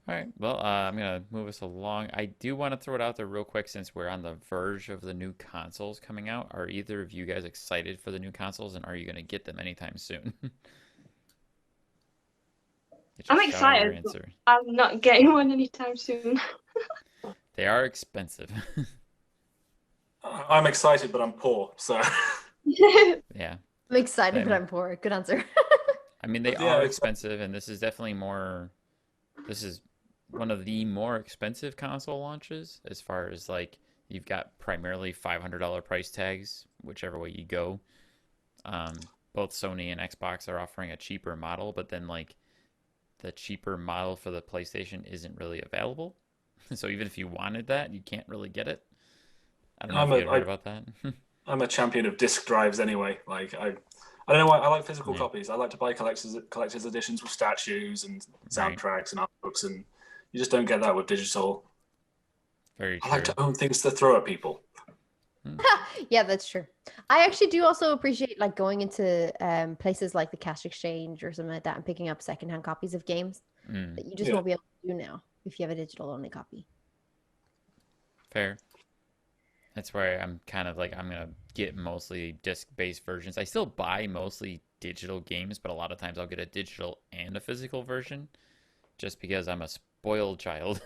All right. Well, I'm gonna move us along. I do want to throw it out there real quick since we're on the verge of the new consoles coming out. Are either of you guys excited for the new consoles, and are you gonna get them anytime soon? I'm excited. But I'm not getting one anytime soon. They are expensive. I'm excited, but I'm poor. So Yeah. I'm excited, I but mean, I'm poor. Good answer. I mean, they yeah, are expensive, and this is definitely more. This is one of the more expensive console launches as far as like you've got primarily $500 price tags, whichever way you go. Both Sony and Xbox are offering a cheaper model, but then like the cheaper model for the PlayStation isn't really available. So even if you wanted that, you can't really get it. I don't know I'm if you a had heard about that. I'm a champion of disc drives anyway. Like I don't know why I like physical Yeah, copies. I like to buy collector's editions with statues and right. soundtracks and art books, and you just don't get that with digital. Very I like true. to own things to throw at people. Hmm. Yeah, that's true. I actually do also appreciate like going into places like the cash exchange or something like that and picking up secondhand copies of games Mm, that you just Yeah. won't be able to do now if you have a digital only copy. fair. That's where I'm kind of like I'm gonna get mostly disc-based versions. I still buy mostly digital games, but a lot of times I'll get a digital and a physical version just because I'm a spoiled child.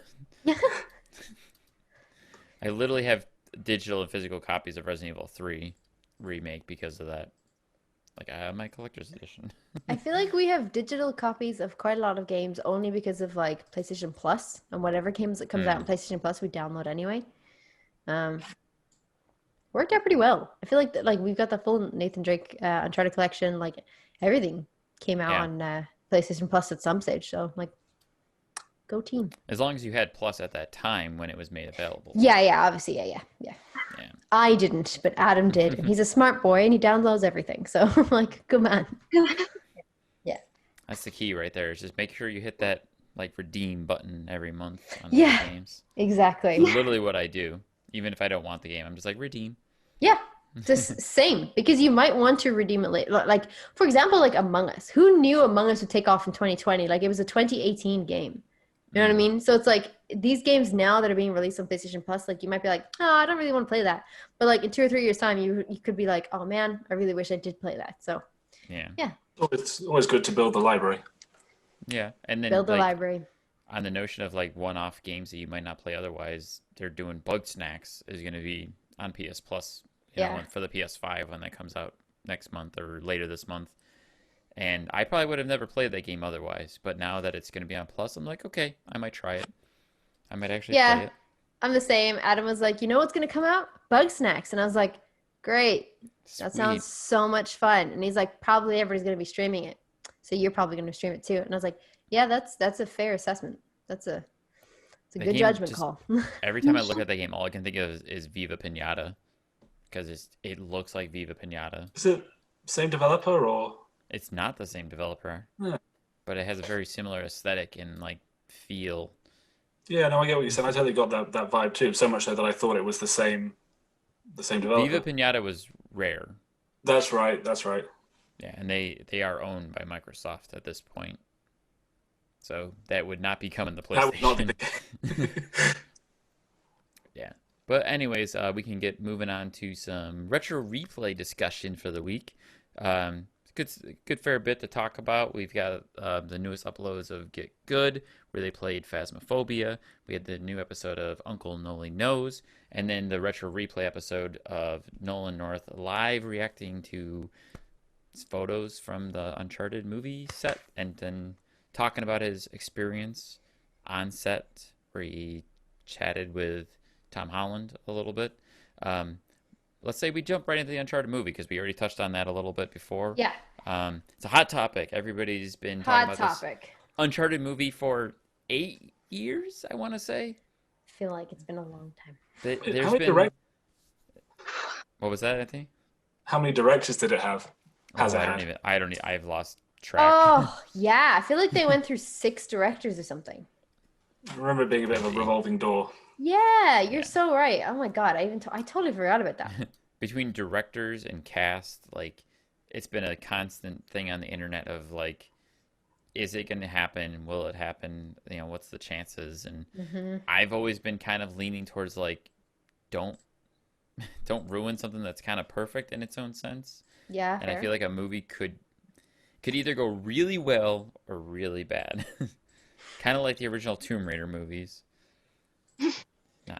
I literally have digital and physical copies of Resident Evil 3 remake because of that. Like I have my collector's edition. I feel like we have digital copies of quite a lot of games only because of like PlayStation Plus and whatever games that comes out on Mm, PlayStation Plus we download anyway. Um, Worked out pretty well. I feel like like we've got the full Nathan Drake Uncharted collection. Like everything came out yeah. on PlayStation Plus at some stage. So like, go team. As long as you had Plus at that time when it was made available. Yeah, obviously, yeah. I didn't, but Adam did, and Yeah. he's a smart boy and he downloads everything. So I'm like, good man. Yeah. That's the key right there. Is just make sure you hit that like redeem button every month on those Yeah, games. exactly. Literally what I do. Even if I don't want the game, I'm just like redeem. Yeah, just same because you might want to redeem it later. Like for example, like Among Us. Who knew Among Us would take off in 2020? Like it was a 2018 game. You know what I Mm, mean? So it's like these games now that are being released on PlayStation Plus, like you might be like, oh, I don't really want to play that. But like in 2 or 3 years' time, you could be like, oh man, I really wish I did play that. So yeah. yeah, It's always good to build the library. Yeah. And then build a like library. on the notion of like one-off games that you might not play otherwise, they're doing Bug Snacks is going to be on PS Plus, Yeah. for the PS5 when that comes out next month or later this month. And I probably would have never played that game otherwise, but now that it's going to be on Plus, I'm like, okay, I might try it. I might actually play Yeah, it. I'm the same. Adam was like, you know what's gonna come out? Bug Snacks. And I was like, great. That sounds Sweet. so much fun. And he's like, probably everybody's gonna be streaming it. So you're probably gonna stream it too. And I was like, yeah, that's a fair assessment. It's a The good game judgment just call. every time I look at that game, all I can think of is Viva Pinata because it looks like Viva Pinata. Is it same developer or? It's not the same developer, Yeah, but it has a very similar aesthetic and like feel. yeah, no, I get what you're saying. I totally got that vibe too. So much so that I thought it was the same Viva developer. Pinata was Rare. That's right. That's right. Yeah, and they are owned by Microsoft at this point. So that would not be coming to That would not be PlayStation. the case. Yeah. But anyways, we can get moving on to some retro replay discussion for the week. Good fair bit to talk about. We've got the newest uploads of Get Good, where they played Phasmophobia. We had the new episode of Uncle Noli Knows, and then the retro replay episode of Nolan North live reacting to photos from the Uncharted movie set, and then talking about his experience on set, where he chatted with Tom Holland a little bit. Um, let's say we jump right into the Uncharted movie because we already touched on that a little bit before. Yeah. It's a hot topic. Everybody's been talking Hot about this topic. Uncharted movie for 8 years, I want to say. I feel like it's been a long time. How There's many been. direct? What was that, Anthony? How many directors did it have? Has Oh, it I don't had? even. I don't. I've lost track. Oh, yeah. I feel like they went through 6 directors or something. I remember it being a bit of a revolving door. Yeah, you're Yeah. so right. Oh my God. I totally forgot about that. Between directors and cast, like it's been a constant thing on the internet of like, is it going to happen? Will it happen? What's the chances? And Hmm. I've always been kind of leaning towards like, don't don't ruin something that's kind of perfect in its own sense. Yeah, And I fair. feel like a movie could either go really well or really bad. Kind of like the original Tomb Raider movies.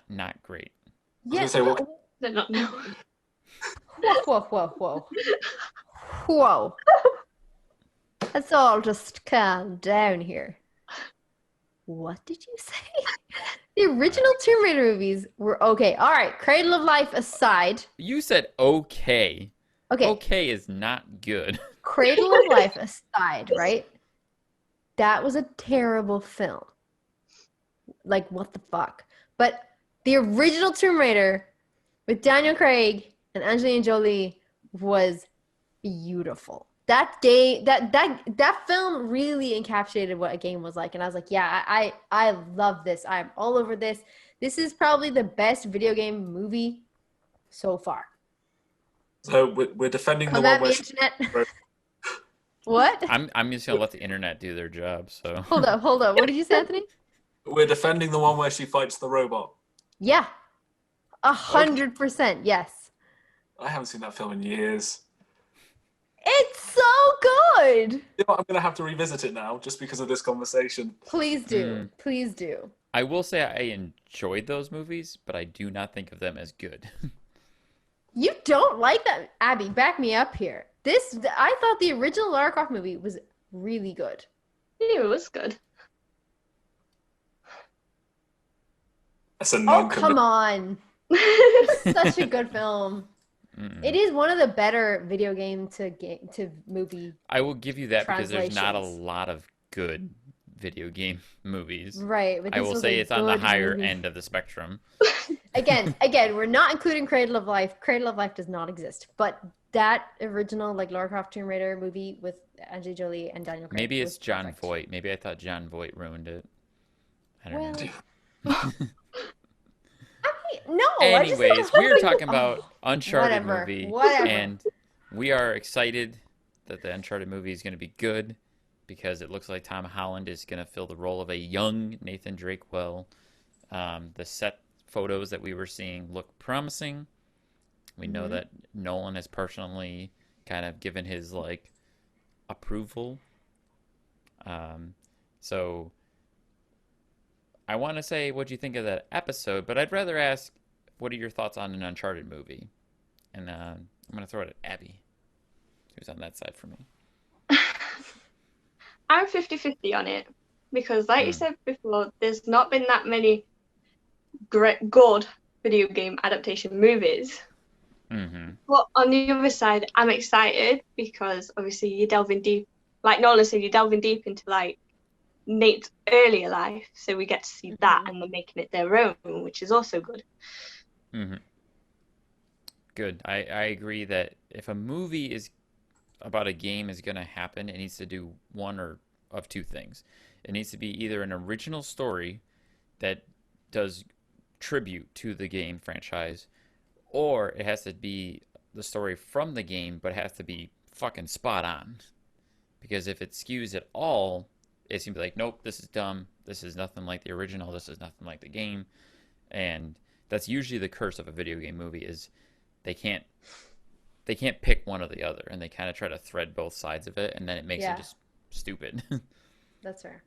Not great. I was Yeah, gonna say, what I do not know. Whoa, whoa, whoa, whoa. Whoa. Let's all just calm down here. What did you say? The original Tomb Raider movies were okay. All right, Cradle of Life aside. You said okay. Okay. Okay is not good. Cradle of Life aside, right? That was a terrible film. Like, what the fuck? But the original Tomb Raider with Daniel Craig and Angelina Jolie was beautiful. That game, that film really encapsulated what a game was like, and I was like, yeah, I love this. I'm all over this. This is probably the best video game movie so far. So we're defending Come the at one me, where internet. What? I'm just gonna let the internet do their job. So Hold up. What did you say, Anthony? we're defending the one where she fights the robot. Yeah, 100%. Yes, I haven't seen that film in years. it's so good. You know what? I'm gonna have to revisit it now just because of this conversation. Please do. Please do. I will say I enjoyed those movies, but I do not think of them as good. You don't like that, Abby? Back me up here. I thought the original Lara Croft movie was really good. Yeah, it was good. That's a Oh, come on. Such a good film. It is one of the better video game to movie. I will give you that because there's not a translations. lot of good video game movies. Right. But I this will was say a it's on the good higher movie. end of the spectrum. Again, we're not including Cradle of Life. Cradle of Life does not exist. But that original, like, Lara Croft Tomb Raider movie with Angelina Jolie and Daniel Craig. Maybe it's was John perfect. Voight. Maybe I thought John Voight ruined it. I don't know. Well, no. I just Anyways, don't we were think- talking about Uncharted whatever, movie, whatever. and we are excited that the Uncharted movie is going to be good because it looks like Tom Holland is going to fill the role of a young Nathan Drake well. The set photos that we were seeing look promising. We know that Nolan has personally kind of given his like approval. So I want to say what you think of that episode, but I'd rather ask what are your thoughts on an Uncharted movie? And I'm going to throw it at Abby, who's on that side for me. I'm 50-50 on it because, like you said before, there's not been that many good video game adaptation movies. Mm-hmm. But on the other side, I'm excited because obviously you're delving deep, like Nolan said, you're delving deep into like Nate's earlier life, so we get to see that, and they're making it their own, which is also good. Mm-hmm. Good. I agree that if a movie is about a game is going to happen, it needs to do one or of two things. It needs to be either an original story that does tribute to the game franchise, or it has to be the story from the game, but it has to be fucking spot on. Because if it skews at all, it's going to be like, nope, this is dumb. This is nothing like the original. This is nothing like the game. And that's usually the curse of a video game movie is they can't pick one or the other, and they kind of try to thread both sides of it, and then it makes it just stupid. That's fair.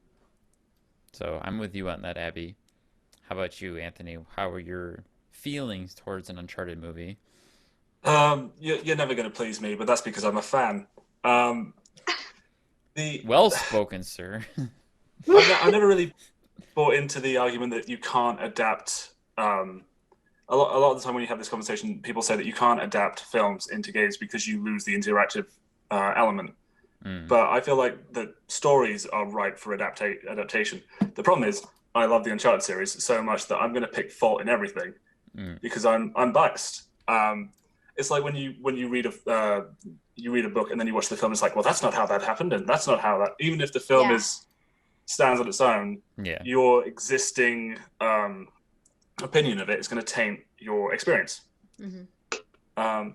So I'm with you on that, Abby. How about you, Anthony? How are your feelings towards an Uncharted movie? You're never going to please me, but that's because I'm a fan. Well spoken, sir. I never really bought into the argument that you can't adapt. A lot of the time when you have this conversation, people say that you can't adapt films into games because you lose the interactive element. But I feel like the stories are ripe for adaptation. The problem is, I love the Uncharted series so much that I'm going to pick fault in everything because I'm biased. It's like when you read a book and then you watch the film. It's like, well, that's not how that happened, and that's not how that. Even if the film stands on its own, your existing opinion of it is going to taint your experience. I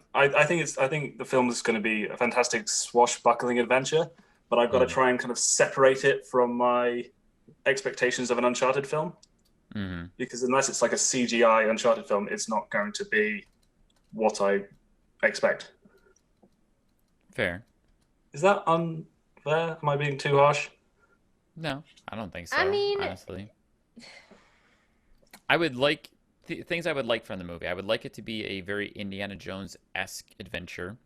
think the film is going to be a fantastic swashbuckling adventure, but I've got to try and kind of separate it from my expectations of an Uncharted film, because unless it's like a CGI Uncharted film, it's not going to be what I expect. Fair. Is that unfair? Am I being too harsh? No, I don't think so. I mean, honestly, I would like things I would like from the movie. I would like it to be a very Indiana Jones-esque adventure.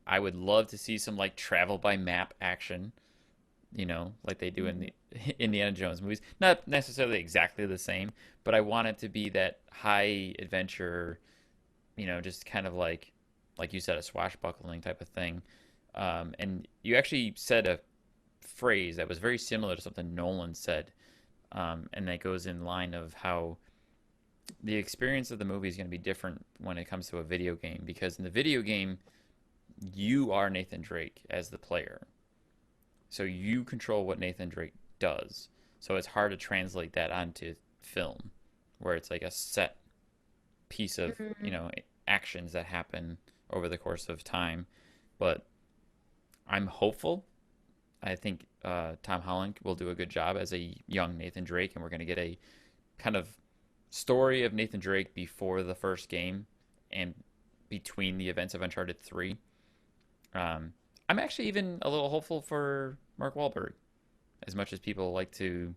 I would love to see some like travel by map action, like they do in the Indiana Jones movies. Not necessarily exactly the same, but I want it to be that high adventure, just kind of like you said, a swashbuckling type of thing. And you actually said a phrase that was very similar to something Nolan said, and that goes in line of how the experience of the movie is going to be different when it comes to a video game, because in the video game, you are Nathan Drake as the player. So you control what Nathan Drake does. So it's hard to translate that onto film, where it's like a set piece of, actions that happen over the course of time. But I'm hopeful. I think Tom Holland will do a good job as a young Nathan Drake, and we're going to get a kind of story of Nathan Drake before the first game and between the events of Uncharted 3. I'm actually even a little hopeful for Mark Wahlberg, as much as people like to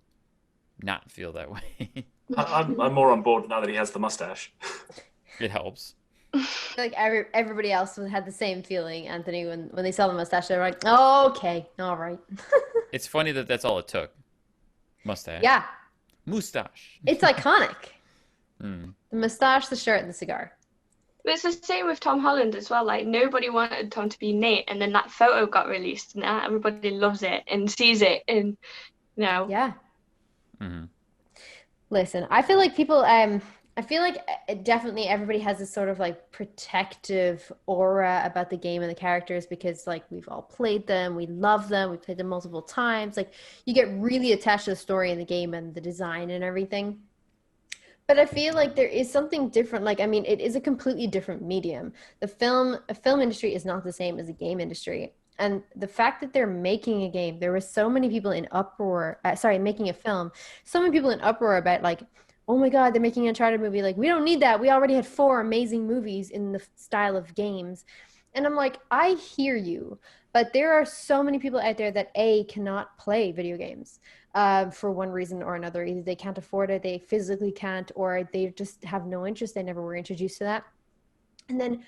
not feel that way. I'm more on board now that he has the mustache. It helps. Like everybody else had the same feeling, Anthony, when they saw the mustache. They were like, "Oh, okay, all right." It's funny that that's all it took. Mustache. Yeah, Mustache. it's iconic. Mm. The mustache, the shirt, and the cigar. But it's the same with Tom Holland as well. Like, nobody wanted Tom to be Nate, and then that photo got released, and now everybody loves it and sees it, and Yeah. Mm-hmm. Listen, I feel like people. I feel like definitely everybody has this sort of like protective aura about the game and the characters because like we've all played them, we love them, we played them multiple times. Like you get really attached to the story in the game and the design and everything. But I feel like there is something different. Like, I mean, it is a completely different medium. A film industry is not the same as the game industry. And the fact that they're making a game, there were so many people in uproar, making a film, so many people in uproar about like, oh my God, they're making an Uncharted movie. Like, we don't need that. We already had 4 amazing movies in the style of games. And I'm like, I hear you. But there are so many people out there that cannot play video games. For one reason or another. Either they can't afford it, they physically can't, or they just have no interest. They never were introduced to that. And then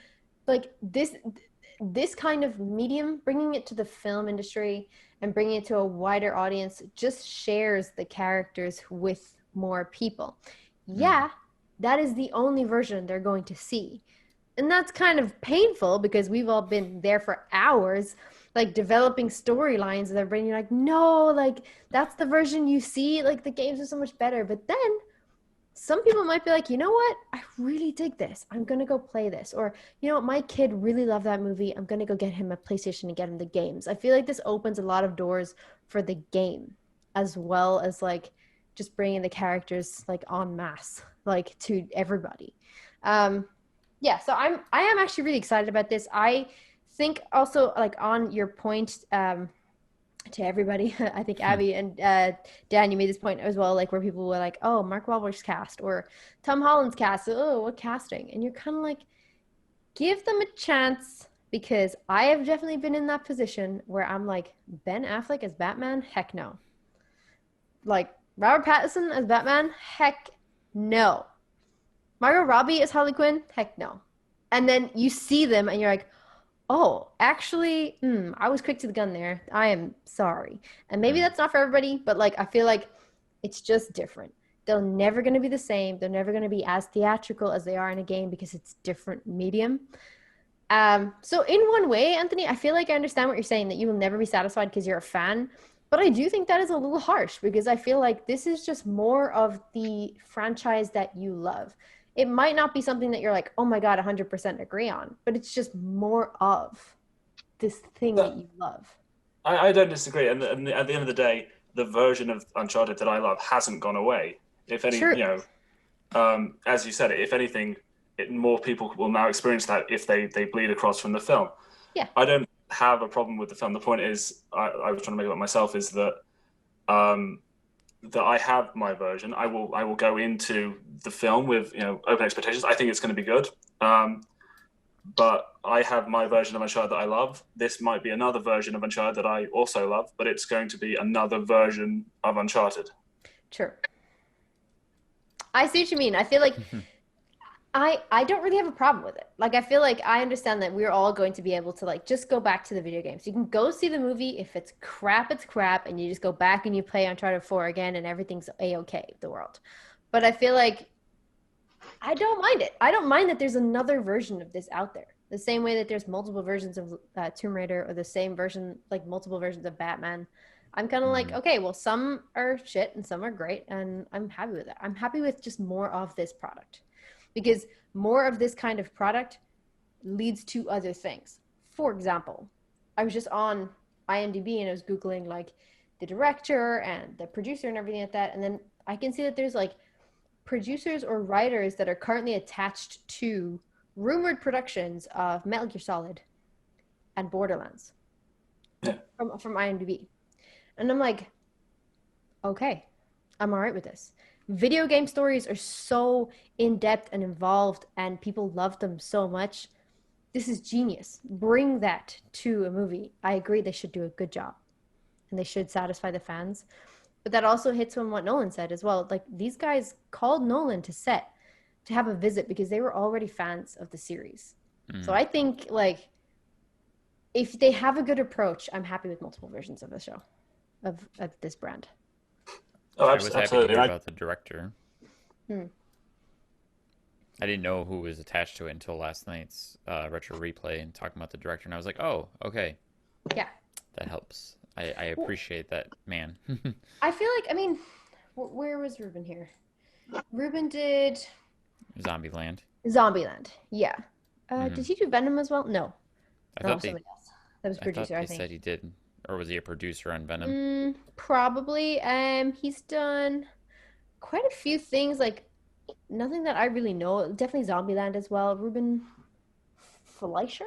like this kind of medium, bringing it to the film industry and bringing it to a wider audience just shares the characters with more people. Yeah, that is the only version they're going to see. And that's kind of painful because we've all been there for hours like developing storylines and everybody like, no, like that's the version you see, like the games are so much better. But then some people might be like, you know what, I really dig this, I'm gonna go play this. Or you know what, my kid really loved that movie, I'm gonna go get him a PlayStation and get him the games. I feel like this opens a lot of doors for the game as well as like just bringing the characters like en masse like to everybody. Yeah, so I am actually really excited about this. I think also like on your point to everybody, I think Abby and Dan, you made this point as well, like where people were like, oh, Mark Wahlberg's cast or Tom Holland's cast, oh, what casting? And you're kind of like, give them a chance, because I have definitely been in that position where I'm like, Ben Affleck as Batman? Heck no. Like Robert Pattinson as Batman? Heck no. Margot Robbie as Harley Quinn? Heck no. And then you see them and you're like, oh, actually, I was quick to the gun there. I am sorry. And maybe that's not for everybody, but like I feel like it's just different. They're never going to be the same. They're never going to be as theatrical as they are in a game because it's different medium. So in one way, Anthony, I feel like I understand what you're saying, that you will never be satisfied because you're a fan. But I do think that is a little harsh because I feel like this is just more of the franchise that you love. It might not be something that you're like, oh my God, 100% agree on, but it's just more of this thing that you love. I don't disagree. And at the end of the day, the version of Uncharted that I love hasn't gone away. If any, Sure. As you said, if anything, more people will now experience that if they bleed across from the film. Yeah. I don't have a problem with the film. The point is, I was trying to make it up myself, is that that I have my version. I will go into the film with open expectations. I think it's going to be good. But I have my version of Uncharted that I love. This might be another version of Uncharted that I also love, but it's going to be another version of Uncharted. Sure. I see what you mean. I feel like I don't really have a problem with it. Like I feel like I understand that we're all going to be able to like just go back to the video games. You can go see the movie. If it's crap, and you just go back and you play Uncharted 4 again and everything's A-okay, the world. But I feel like I don't mind it. I don't mind that there's another version of this out there. The same way that there's multiple versions of Tomb Raider or the same version, like multiple versions of Batman. I'm kind of like, okay, well, some are shit and some are great, and I'm happy with it. I'm happy with just more of this product because more of this kind of product leads to other things. For example, I was just on IMDb and I was Googling like the director and the producer and everything like that. And then I can see that there's like producers or writers that are currently attached to rumored productions of Metal Gear Solid and Borderlands from IMDb. And I'm like, okay, I'm all right with this. Video game stories are so in-depth and involved and people love them so much. This is genius. Bring that to a movie. I agree they should do a good job and they should satisfy the fans. But that also hits on what Nolan said as well. Like these guys called Nolan to set to have a visit because they were already fans of the series. So I think like if they have a good approach, I'm happy with multiple versions of the show of this brand. Oh, I was happy to absolutely. hear about the director. I didn't know who was attached to it until last night's retro replay and talking about the director, and I was like, oh, okay. Yeah. That helps. I appreciate that, man. I feel like, I mean, where was Ruben here? Ruben did Zombieland. Zombieland, yeah. Did he do Venom as well? No. I No, thought somebody else. That was producer, they I think. said he did, or was he a producer on Venom? Probably. He's done quite a few things, like nothing that I really know. Definitely Zombieland as well. Ruben Fleischer?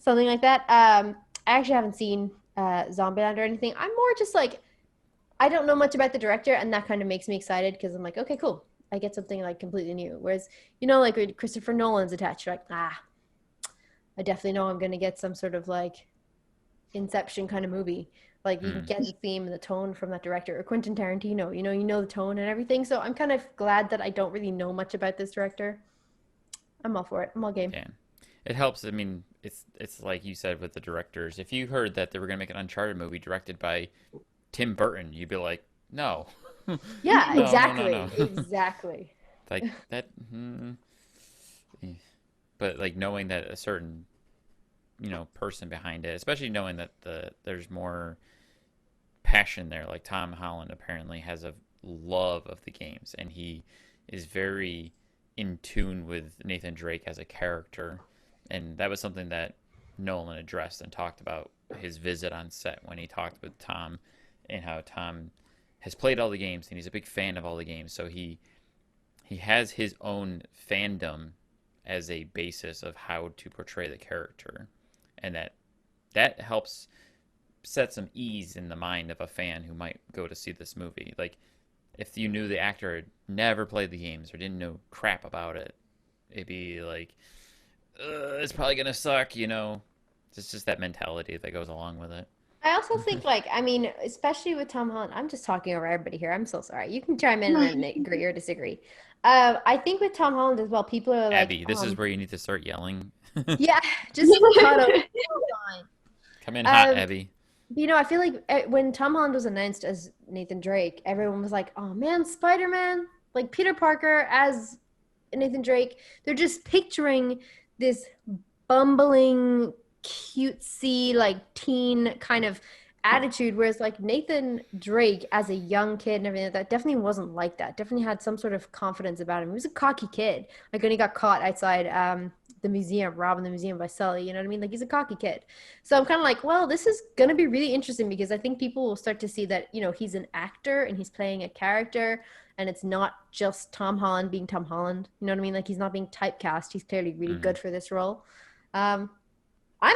Something like that. I actually haven't seen Zombieland or anything. I'm more just like, I don't know much about the director, and that kind of makes me excited because I'm like, okay, cool. I get something like completely new. Whereas, you know, like when Christopher Nolan's attached, you're like, I definitely know I'm going to get some sort of like Inception kind of movie. Like you can get the theme and the tone from that director, or Quentin Tarantino. You know the tone and everything. So I'm kind of glad that I don't really know much about this director. I'm all for it. I'm all game. Yeah. It helps. I mean, it's like you said with the directors. If you heard that they were going to make an Uncharted movie directed by Tim Burton, you'd be like, no. Yeah, No, exactly. no. Exactly. Like that. But like knowing that a certain, person behind it, especially knowing that there's more passion there. Like Tom Holland apparently has a love of the games, and he is very in tune with Nathan Drake as a character. And that was something that Nolan addressed and talked about his visit on set when he talked with Tom, and how Tom has played all the games and he's a big fan of all the games. So he has his own fandom as a basis of how to portray the character, and that helps set some ease in the mind of a fan who might go to see this movie. Like if you knew the actor had never played the games or didn't know crap about it, it'd be like, it's probably gonna suck, It's just that mentality that goes along with it. I also think, like, I mean, especially with Tom Holland, I'm just talking over everybody here. I'm so sorry. You can chime in and agree or disagree. I think with Tom Holland as well, people are like, Abby, this is where you need to start yelling. yeah, just cut him. Come in hot, Abby. I feel like when Tom Holland was announced as Nathan Drake, everyone was like, oh man, Spider-Man, like Peter Parker as Nathan Drake. They're just picturing this bumbling, cutesy, like teen kind of attitude, whereas like Nathan Drake as a young kid and everything like that definitely wasn't like that. Definitely had some sort of confidence about him. He was a cocky kid. Like when he got caught outside the museum, robbing the museum by Sully, you know what I mean? Like he's a cocky kid. So I'm kind of like, well, this is going to be really interesting because I think people will start to see that, he's an actor and he's playing a character, and it's not just Tom Holland being Tom Holland. You know what I mean? Like he's not being typecast. He's clearly really good for this role. I'm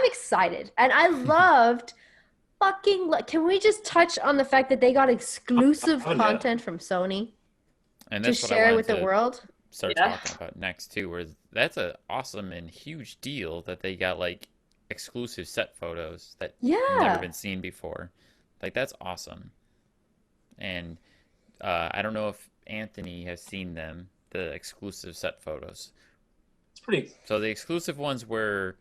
excited. And I loved can we just touch on the fact that they got exclusive content from Sony and to share with the world? Start talking about next too, where that's an awesome and huge deal that they got like exclusive set photos that never been seen before. Like that's awesome. And I don't know if Anthony has seen them, the exclusive set photos. It's pretty. So the exclusive ones were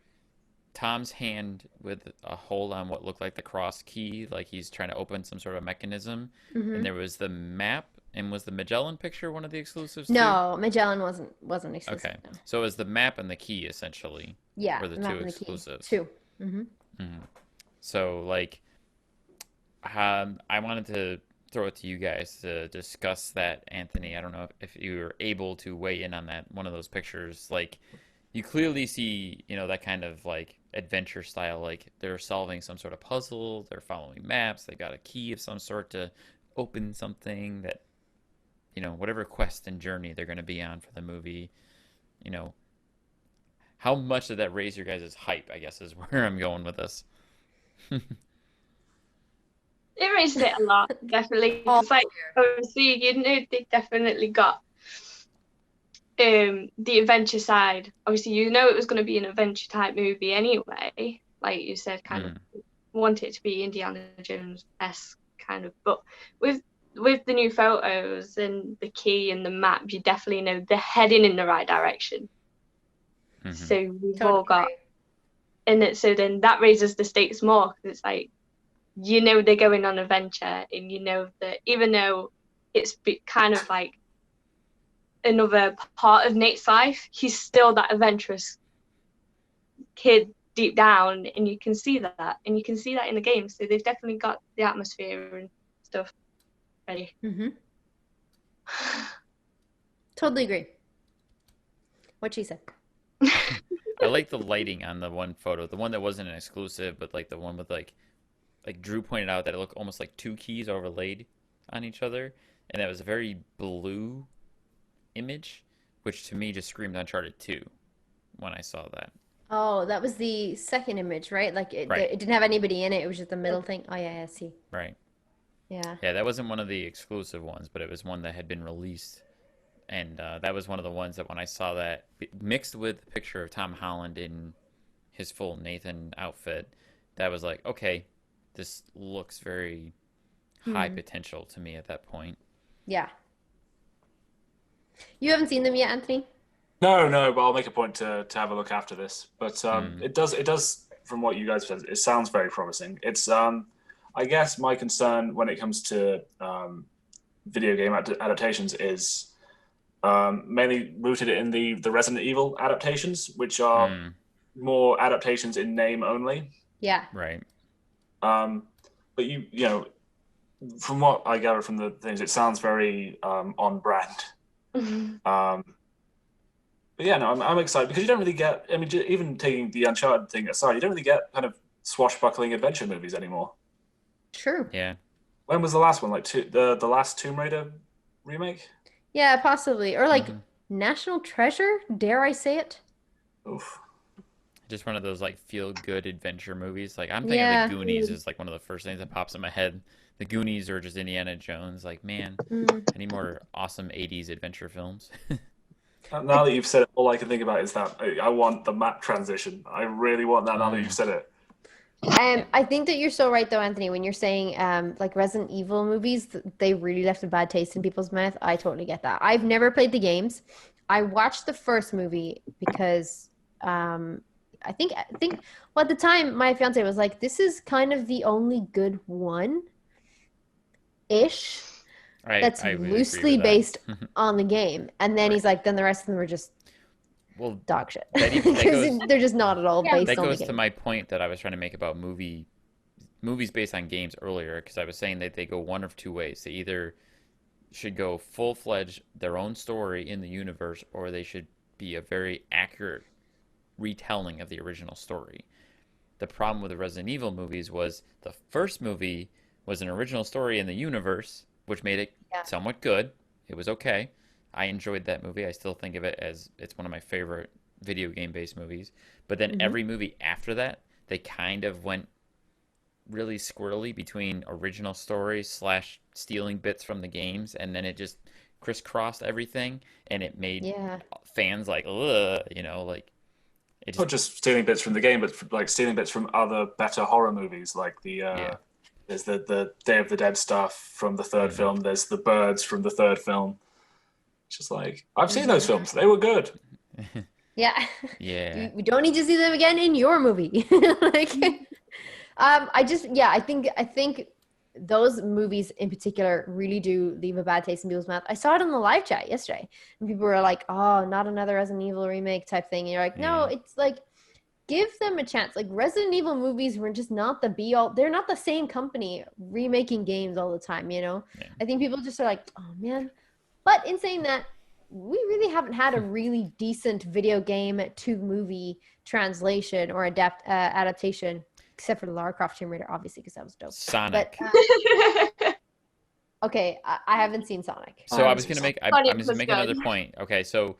Tom's hand with a hold on what looked like the cross key, like he's trying to open some sort of mechanism. And there was the map. And was the Magellan picture one of the exclusives too? No, Magellan wasn't exclusive. Okay, No. so it was the map and the key essentially. Yeah, were the map two and the key. exclusives. Two. So like, I wanted to throw it to you guys to discuss that, Anthony. I don't know if you were able to weigh in on that one of those pictures. Like, you clearly see, that kind of like adventure style. Like they're solving some sort of puzzle. They're following maps. They got a key of some sort to open something that. Whatever quest and journey they're going to be on for the movie, how much did that raise your guys' hype, I guess, is where I'm going with this. It raised it a lot, definitely. It's like, obviously, they definitely got the adventure side. Obviously, it was going to be an adventure type movie anyway. Like you said, kind of want it to be Indiana Jones-esque kind of. But with the new photos and the key and the map, you definitely know they're heading in the right direction. So we've all got, and so then that raises the stakes more, because it's like, they're going on adventure, and that even though it's kind of like another part of Nate's life, he's still that adventurous kid deep down, and you can see that in the game. So they've definitely got the atmosphere and stuff ready. Totally agree. What she said. I like the lighting on the one photo, the one that wasn't an exclusive, but like the one with like Drew pointed out that it looked almost like two keys overlaid on each other, and that was a very blue image, which to me just screamed Uncharted 2 when I saw that. Oh, that was the second image, right? Like it Right. didn't have anybody in it. It was just the middle thing. Oh yeah, I see. Right. Yeah. Yeah, that wasn't one of the exclusive ones, but it was one that had been released. And that was one of the ones that when I saw that, mixed with the picture of Tom Holland in his full Nathan outfit, that was like, okay, this looks very high potential to me at that point. Yeah. You haven't seen them yet, Anthony? No, but I'll make a point to have a look after this. But it does, from what you guys said, it sounds very promising. It's, I guess my concern when it comes to video game adaptations is mainly rooted in the Resident Evil adaptations, which are more adaptations in name only. Yeah. Right. But you from what I gather from the things, it sounds very on brand. But yeah, no, I'm excited because you don't really get. I mean, even taking the Uncharted thing aside, you don't really get kind of swashbuckling adventure movies anymore. True. Yeah. When was the last one? Like the last Tomb Raider remake? Yeah, possibly. Or like National Treasure, dare I say it? Oof. Just one of those like feel good adventure movies. Like I'm thinking of the Goonies is like one of the first things that pops in my head. The Goonies or just Indiana Jones. Like, man, I need more awesome 80s adventure films. Now that you've said it, all I can think about is that I want the map transition. I really want that now that you've said it. I think that you're so right though, Anthony, when you're saying like Resident Evil movies, they really left a bad taste in people's mouth. I totally get that. I've never played the games. I watched the first movie because I think well, at the time my fiance was like, this is kind of the only good one ish that's I really loosely based on the game. And then he's like, then the rest of them were just dog shit. Because they're just not at all based on the game. That goes to my point that I was trying to make about movies based on games earlier, because I was saying that they go one of two ways. They either should go full-fledged their own story in the universe, or they should be a very accurate retelling of the original story. The problem with the Resident Evil movies was the first movie was an original story in the universe, which made it somewhat good. It was okay. I enjoyed that movie. I still think of it as it's one of my favorite video game-based movies. But then every movie after that, they kind of went really squirrely between original stories / stealing bits from the games, and then it just crisscrossed everything, and it made fans like, ugh, like it just... Not just stealing bits from the game, but like stealing bits from other better horror movies, like there's the Day of the Dead stuff from the third film. There's the birds from the third film. It's just like, I've seen those films. They were good. Yeah. Yeah. We don't need to see them again in your movie. Like, I think those movies in particular really do leave a bad taste in people's mouth. I saw it in the live chat yesterday, and people were like, "Oh, not another Resident Evil remake type thing." And you're like, "No, it's like, give them a chance." Like, Resident Evil movies were just not the be all. They're not the same company remaking games all the time. You know, I think people just are like, "Oh man," but in saying that, we really haven't had a really decent video game to movie translation or adaptation, except for the Lara Croft Tomb Raider, obviously, because that was dope. Sonic. But, okay, I haven't seen Sonic. So I was going to make Sonic another point. Okay, so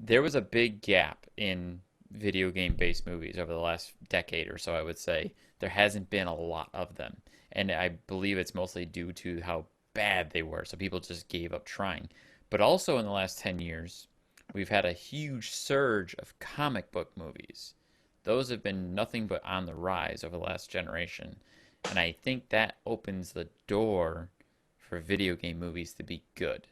there was a big gap in video game based movies over the last decade or so, I would say. There hasn't been a lot of them. And I believe it's mostly due to how bad they were. So people just gave up trying. But also in the last 10 years, we've had a huge surge of comic book movies. Those have been nothing but on the rise over the last generation. And I think that opens the door for video game movies to be good.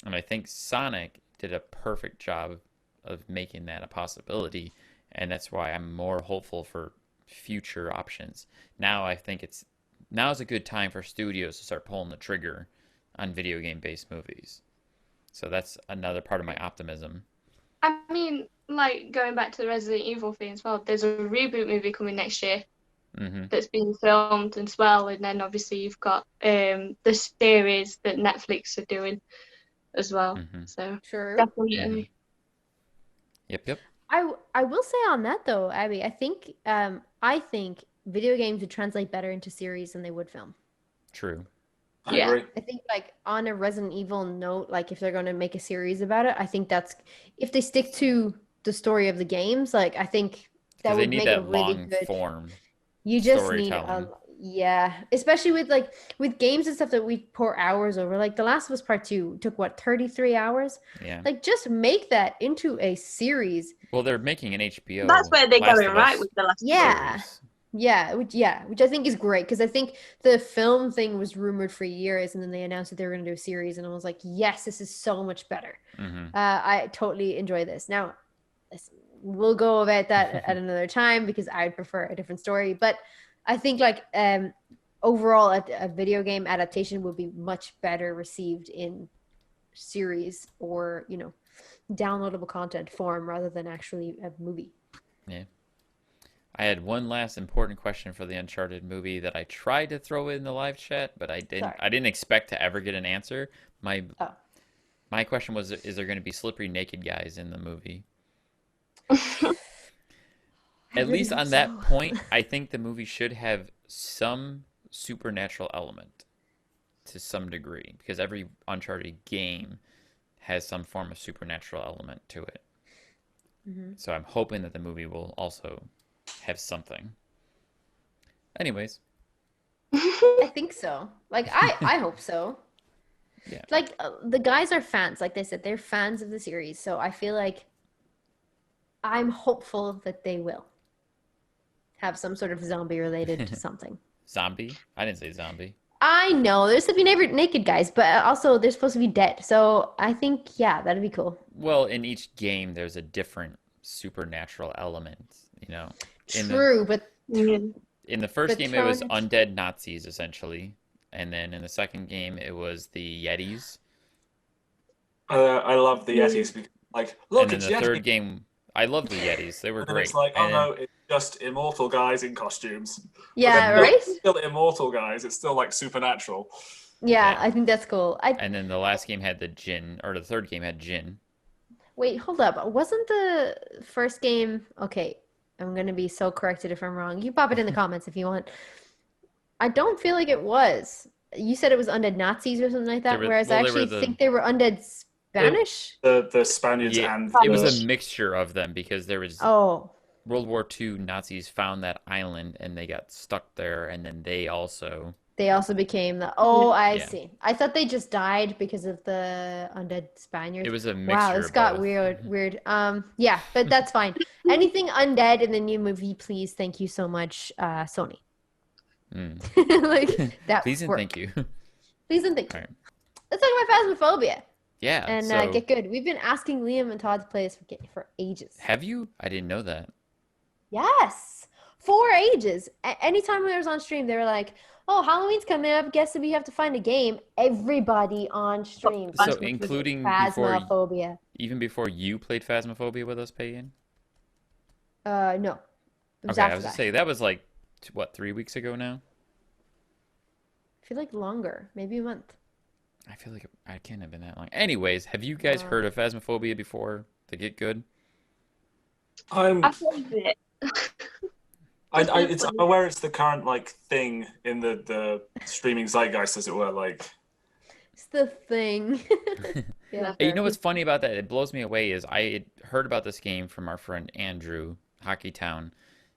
And I think Sonic did a perfect job of making that a possibility. And that's why I'm more hopeful for future options. Now I think now's a good time for studios to start pulling the trigger on video game based movies. So that's another part of my optimism. I mean, like, going back to the Resident Evil thing as well, there's a reboot movie coming next year that's being filmed as well. And then obviously you've got the series that Netflix are doing as well. So True. definitely. Yep. I will say on that though, Abby, I think video games would translate better into series than they would film. True. I agree. I think, like, on a Resident Evil note, like, if they're going to make a series about it, I think that's, if they stick to the story of the games, like, I think that would make a really good form. You just need especially with games and stuff that we pour hours over. Like The Last of Us Part 2 took what, 33 hours? Yeah. Like, just make that into a series. Well, they're making an HBO. That's where they're going, right, with The Last of Us. Which I think is great, because I think the film thing was rumored for years, and then they announced that they were going to do a series, and I was like, yes, this is so much better. I totally enjoy this. Now, we'll go about that at another time, because I'd prefer a different story, but I think, like, overall a video game adaptation would be much better received in series or, you know, downloadable content form rather than actually a movie. Yeah. I had one last important question for the Uncharted movie that I tried to throw in the live chat, but I didn't expect to ever get an answer. My question was, is there going to be slippery naked guys in the movie? At least on that point, I think the movie should have some supernatural element to some degree, because every Uncharted game has some form of supernatural element to it. So I'm hoping that the movie will also have something. Anyways. I think so. Like, I hope so. Yeah. Like, the guys are fans. Like they said, they're fans of the series. So I feel like I'm hopeful that they will have some sort of zombie related to something. Zombie? I didn't say zombie. I know. There's supposed to be naked guys, but also they're supposed to be dead. So I think, yeah, that'd be cool. Well, in each game, there's a different supernatural element, you know. True, but in the first game, it was undead Nazis, essentially. And then in the second game, it was the Yetis. I love the Yetis. Because, like, look, and then the third game, I love the Yetis. They were great. It's like, no, it's just immortal guys in costumes. Yeah, right? It's still immortal guys. It's still, like, supernatural. Yeah, I think that's cool. And then the last game had the Jinn, or the third game had Jinn. Wait, hold up. Wasn't the first game... Okay, I'm going to be so corrected if I'm wrong. You pop it in the comments if you want. I don't feel like it was. You said it was undead Nazis or something like that, whereas I actually think they were undead Spanish? The Spaniards and... It was a mixture of them, because there was... World War II Nazis found that island, and they got stuck there, and then they also became the... I see. I thought they just died because of the undead Spaniards. It was a mixture. Wow, this got weird. Yeah, but that's fine. Anything undead in the new movie, please. Thank you so much, Sony. Like, that Please and thank you. Please and thank you. Let's talk about Phasmophobia. Yeah. and So get good. We've been asking Liam and Todd to play this for ages. have you? I didn't know that. Yes, for ages. Anytime I was on stream, they were like, "Oh, Halloween's coming up. Guess we have to find a game." Everybody on stream. So played including before, Phasmophobia. even before you played Phasmophobia with us, Pagan? No, it was Okay, I after was gonna that. say that was like what, 3 weeks ago now? I feel like longer, maybe a month. I feel like I can't have been that long. Anyways, have you guys heard of Phasmophobia before to get good? I'm I played it. I'm aware it's the current like thing in the streaming zeitgeist, as it were. Like, It's the thing. Yeah. You know what's funny about that? It blows me away is I had heard about this game from our friend Andrew, Hockey Town.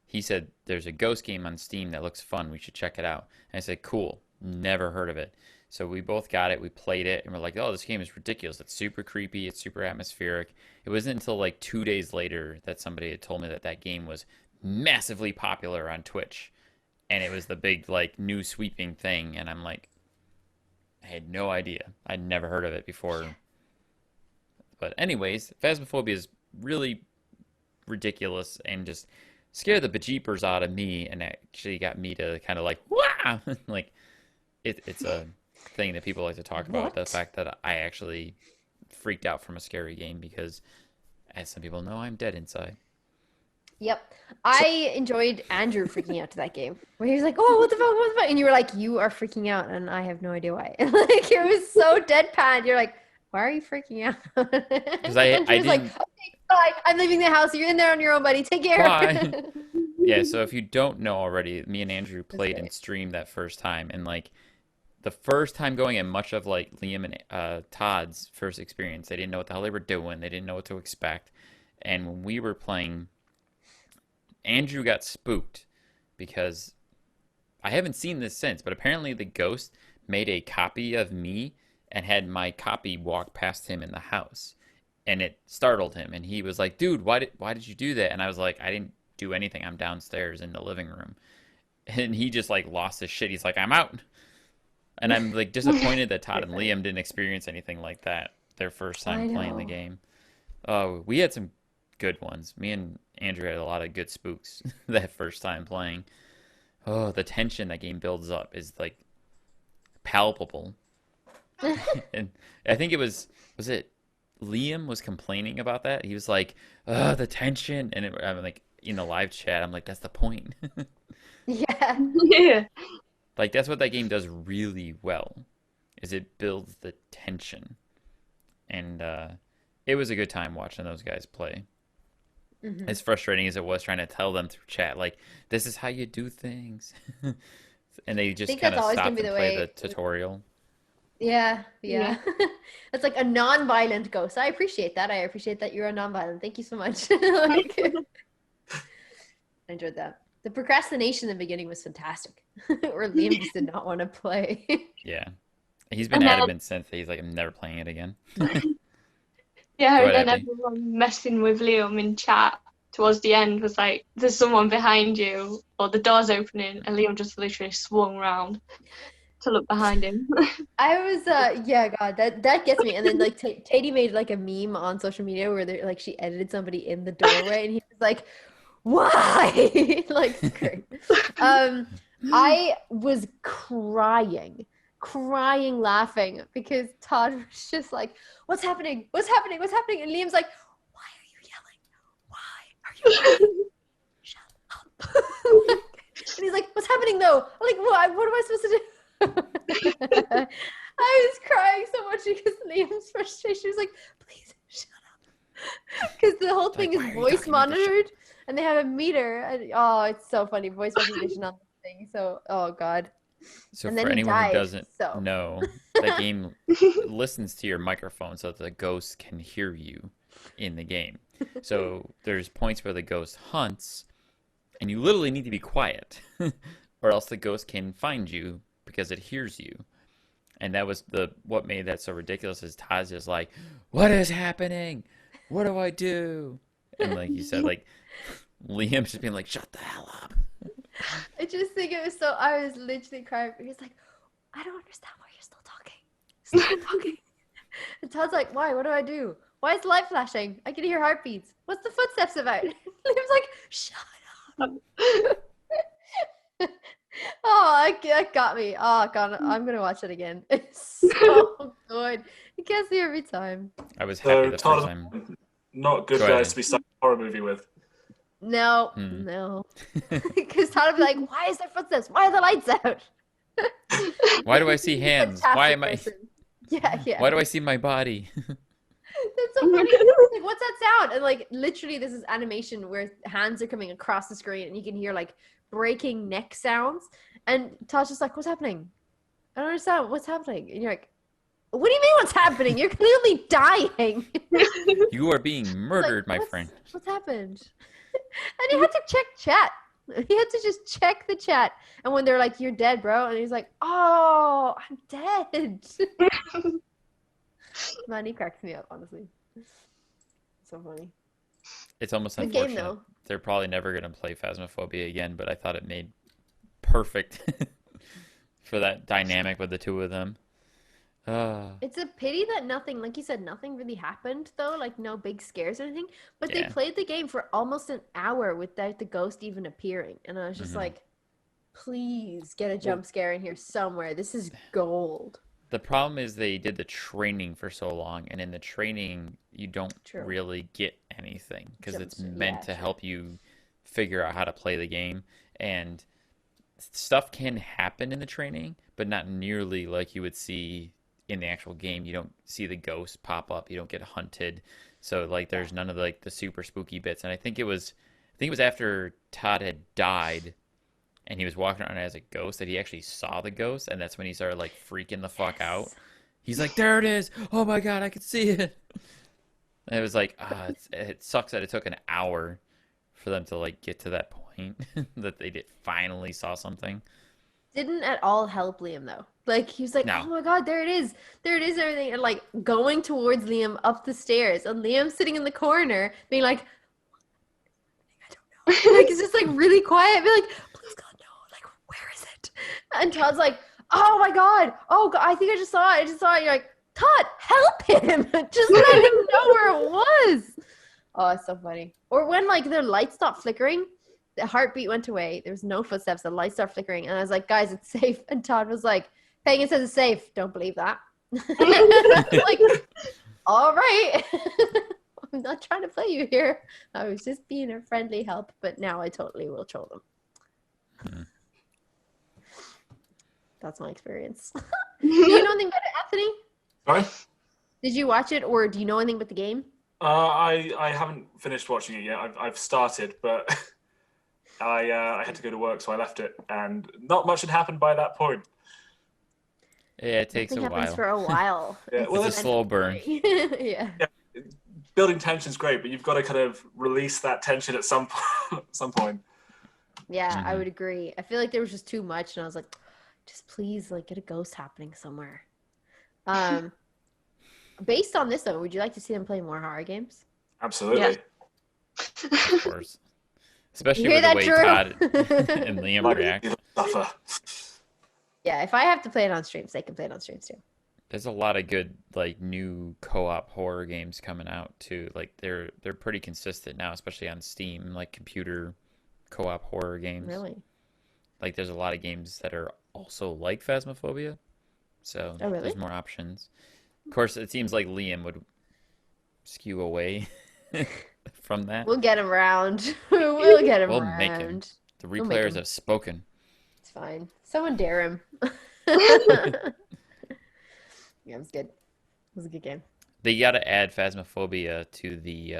He said there's a ghost game on Steam that looks fun. We should check it out. And I said, cool. Never heard of it. So we both got it. We played it, and we're like, oh, this game is ridiculous. It's super creepy. It's super atmospheric. It wasn't until like 2 days later that somebody had told me that that game was massively popular on Twitch, and it was the big like new sweeping thing. And I'm like, I had no idea. I'd never heard of it before. But anyways, Phasmophobia is really ridiculous and just scared the bejeepers out of me, and actually got me to kind of like, wow, like it's a thing that people like to talk about. The What? fact that I actually freaked out from a scary game because, as some people know, I'm dead inside. Yep. I enjoyed Andrew freaking out to that game where he was like, "Oh, what the fuck, what the fuck?" And you were like, "You are freaking out," and I have no idea why. Like it was so deadpan. You're like, "Why are you freaking out?" Because I Andrew's like, didn't. "Okay, bye. I'm leaving the house. You're in there on your own, buddy. Take care." Bye. Yeah, so if you don't know already, me and Andrew played and great. streamed that first time, and like the first time going in, much of like Liam and Todd's first experience, they didn't know what the hell they were doing. They didn't know what to expect. And when we were playing, Andrew got spooked because I haven't seen this since, but apparently the ghost made a copy of me and had my copy walk past him in the house. And it startled him, and he was like, "Dude, why did you do that?" And I was like, "I didn't do anything. I'm downstairs in the living room." And he just like lost his shit. He's like, "I'm out." And I'm like disappointed that Todd and Liam didn't experience anything like that their first I time playing the know. game. Oh, we had some good ones. Me and Andrew had a lot of good spooks that first time playing. Oh, the tension that game builds up is like palpable. And I think was it Liam was complaining about that. He was like, the tension." And I'm like, in the live chat, I'm like, that's the point. Yeah. Yeah. Like that's what that game does really well, is it builds the tension. And it was a good time watching those guys play. Mhm. As frustrating as it was trying to tell them through chat, like, this is how you do things. And they just think kind that's of always gonna stopped be and the play way. the tutorial. Yeah, yeah. That's like a non-violent ghost. I appreciate that. I appreciate that you're a non-violent. Thank you so much. Like, I enjoyed that. The procrastination in the beginning was fantastic. Where Liam just did not want to play. Yeah. He's been And then, adamant since. He's like, I'm never playing it again. yeah, Go and ahead, then Abby. everyone messing with Liam in chat towards the end was like, "There's someone behind you," or "The door's opening," and Liam just literally swung around to look behind him. I was yeah, God, that gets me. And then like Katie made like a meme on social media where they like she edited somebody in the doorway and he was like, "Why?" Like it's great. I was crying laughing because Todd was just like, "What's happening? What's happening? What's happening?" And Liam's like, "Why are you yelling? Why are you yelling? Shut up." And he's like, "What's happening though?" I'm like, what am I supposed to do?" I was crying so much because Liam's frustration. He was like, "Please shut up," because the whole thing Like, why is are you voice talking to me? monitored, and they have a meter. And, oh, it's so funny, voice recognition on the thing. So, oh God. So And for then he anyone who died. doesn't So know, that game listens to your microphone so that the ghost can hear you in the game. So there's points where the ghost hunts, and you literally need to be quiet, or else the ghost can find you because it hears you. And that was what made that so ridiculous. Is Todd's just like, "What is happening? What do I do?" And like you said, like Liam's just being like, "Shut the hell up." I just think it was so. I was literally crying. He was like, "I don't understand why you're still talking. Stop talking." And Todd's like, why? What do I do? Why is the light flashing? I can hear heartbeats. What's the footsteps about? Liam's like, shut up. Oh, that got me. Oh, God, I'm going to watch it again. It's so good. I can't see every time. I was happy the Todd, first time. not good Go guys ahead. to be stuck in a horror movie with. No, no. Because Todd would be like, why is there footsteps? Why are the lights out? Why do I see hands? Why am I? Person. Yeah. Why do I see my body? That's so funny. Like, what's that sound? And like, literally, this is animation where hands are coming across the screen, and you can hear like breaking neck sounds. And Todd's just like, "What's happening? I don't understand. What's happening?" And you're like, "What do you mean? What's happening? You're clearly dying." You are being murdered, my friend. What's happened? And he had to check chat. He had to just check the chat. And when they're like, "You're dead, bro," and he's like, "Oh, I'm dead." Man, he cracks me up, honestly. So funny. It's almost Good unfortunate. game, though. They're probably never going to play Phasmophobia again, but I thought it made perfect for that dynamic with the two of them. It's a pity that nothing, like you said, nothing really happened, though. Like, no big scares or anything. But they Yeah. played the game for almost an hour without the ghost even appearing. And I was just Mhm. like, please get a jump scare in here somewhere. This is gold. The problem is they did the training for so long, and in the training, you don't True. really get anything because it's Jumps- meant yeah, to true. help you figure out how to play the game. And stuff can happen in the training, but not nearly like you would see in the actual game. You don't see the ghosts pop up. You don't get hunted. So like, there's none of like the super spooky bits. And I think it was after Todd had died, and he was walking around as a ghost that he actually saw the ghost, and that's when he started like freaking the fuck out. He's like, "There it is! Oh my god, I can see it!" And it was like, it sucks that it took an hour for them to like get to that point that they finally saw something. Didn't at all help Liam, though. Like, he was like, No. oh my god, there it is, everything. And like, going towards Liam up the stairs, and Liam sitting in the corner being like, I don't know. Like, it's just like really quiet, be like, please god, no, like, where is it? And Todd's like, oh my god, I think I just saw it. You're like, Todd, help him. Just let him know where it was. Oh, it's so funny. Or when like their lights stopped flickering, the heartbeat went away, there was no footsteps, the lights started flickering, and I was like, guys, it's safe. And Todd was like, Pagan says it's safe. Don't believe that. Like, all right. I'm not trying to play you here. I was just being a friendly help, but now I totally will troll them. That's my experience. Do you know anything about it, Anthony? Sorry? Did you watch it, or do you know anything about the game? I haven't finished watching it yet. I've started, but I had to go to work, so I left it, and not much had happened by that point. Yeah, it takes Nothing a happens while. for a while. Yeah, well, It's a slow burn. Yeah. Building tension's great, but you've got to kind of release that tension at some point. Yeah, I would agree. I feel like there was just too much, and I was like, just please, like, get a ghost happening somewhere. Based on this, though, would you like to see them play more horror games? Absolutely. Of course. Especially You hear with the way that, Drew? Todd and Liam Like, react. suffer. Yeah, if I have to play it on streams, they can play it on streams too. There's a lot of good like new co-op horror games coming out too. Like they're pretty consistent now, especially on Steam, like computer co-op horror games. Really? Like there's a lot of games that are also like Phasmophobia. So Oh, really? there's more options. Of course, it seems like Liam would skew away from that. We'll get him around. We'll get him We'll around. make him. The We'll make replayers him. have spoken. It's fine. Someone dare him. Yeah, it was good. It was a good game. They got to add Phasmophobia to the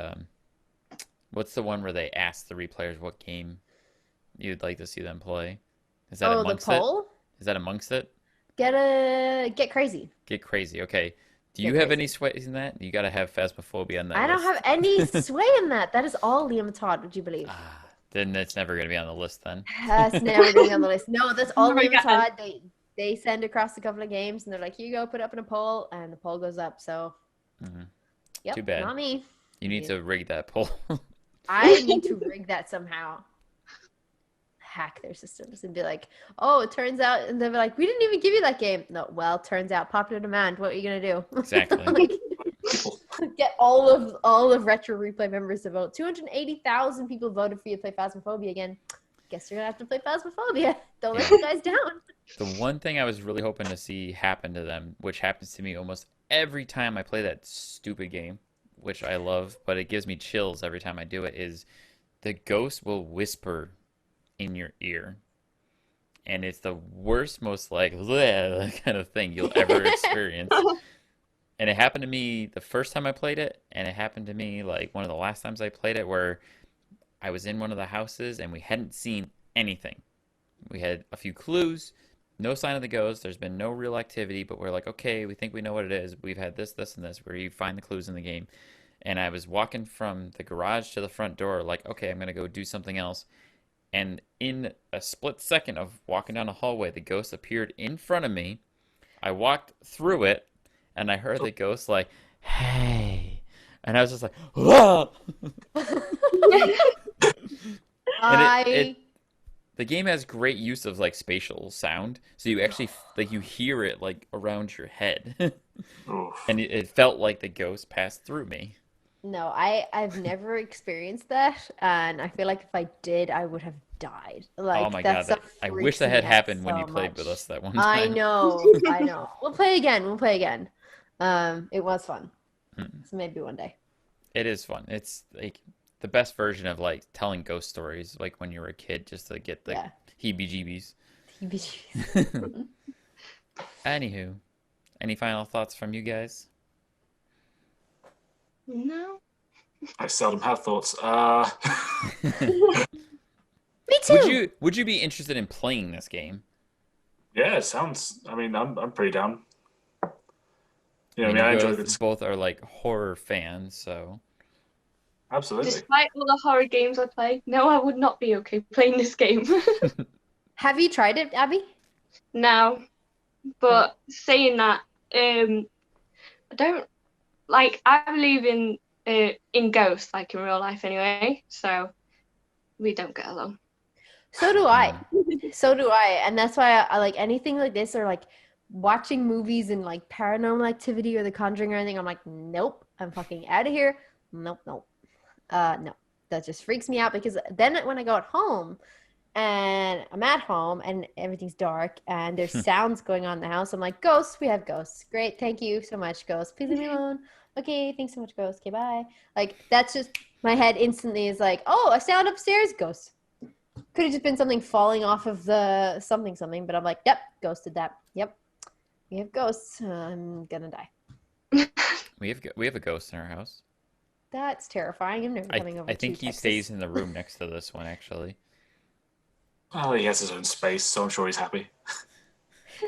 what's the one where they ask the replayers what game you'd like to see them play? Is that Oh, the amongst poll? it? Is that amongst it? Get crazy. Get crazy. Okay. Do Get you have crazy. any sway in that? You got to have Phasmophobia on that I don't list. have any sway in that. That is all Liam and Todd, would you believe? Then it's never going to be on the list then. That's never going to be on the list. No, that's all Oh my Liam and God. Todd. They send across a couple of games, and they're like, here you go, put it up in a poll, and the poll goes up. So, yep, Too bad. not me. You need to rig that poll. I need to rig that somehow. hack their systems and be like, oh, it turns out, and they're like, we didn't even give you that game. No, well, turns out popular demand. What are you gonna do? Exactly. Like, get all of Retro Replay members to vote. 280,000 people voted for you to play Phasmophobia again. Guess you're gonna have to play Phasmophobia. Don't let you guys down. The one thing I was really hoping to see happen to them, which happens to me almost every time I play that stupid game, which I love, but it gives me chills every time I do it, is the ghost will whisper in your ear. And it's the worst, most like bleh kind of thing you'll ever experience. And it happened to me the first time I played it, and it happened to me like one of the last times I played it where I was in one of the houses and we hadn't seen anything. We had a few clues, no sign of the ghost. There's been no real activity, but we're like, okay, we think we know what it is. We've had this, this, and this, where you find the clues in the game. And I was walking from the garage to the front door, like, okay, I'm going to go do something else. And in a split second of walking down a hallway, the ghost appeared in front of me. I walked through it, and I heard the ghost like, hey. And I was just like, whoa! And the game has great use of like spatial sound, so you actually like you hear it like around your head, and it felt like the ghost passed through me. No, I've never experienced that, and I feel like if I did, I would have died. Like Oh my that God, stuff I wish freaks that me had out happened when so you played much. with us that one I time. know, I know. We'll play again. We'll play again. It was fun. So maybe one day. It is fun. It's like the best version of like telling ghost stories, like when you were a kid, just to get the heebie-jeebies. Anywho, any final thoughts from you guys? No. I seldom have thoughts. Me too. Would you be interested in playing this game? Yeah, it sounds. I mean, I'm pretty down. Yeah, I mean, I you enjoyed it. both are like horror fans, so Absolutely. Despite all the horror games I play, no, I would not be okay playing this game. Have you tried it, Abby? No. But saying that, I don't like. I believe in ghosts, like in real life, anyway. So we don't get along. So do I. So do I. And that's why I like anything like this or like watching movies and like Paranormal Activity or The Conjuring or anything. I'm like, nope, I'm fucking out of here. Nope. No, that just freaks me out because then when I go at home and I'm at home and everything's dark and there's sounds going on in the house, I'm like, ghosts, we have ghosts. Great, thank you so much, ghosts. Please leave me alone. Okay, thanks so much, ghosts. Okay, bye. Like that's just my head instantly is like, oh, a sound upstairs, ghost. Could have just been something falling off of the something, but I'm like, yep, ghost did that. Yep, we have ghosts. I'm gonna die. we have a ghost in our house. That's terrifying. I'm never coming over. I think to he Texas. stays in the room next to this one, actually. Well, he has his own space, so I'm sure he's happy.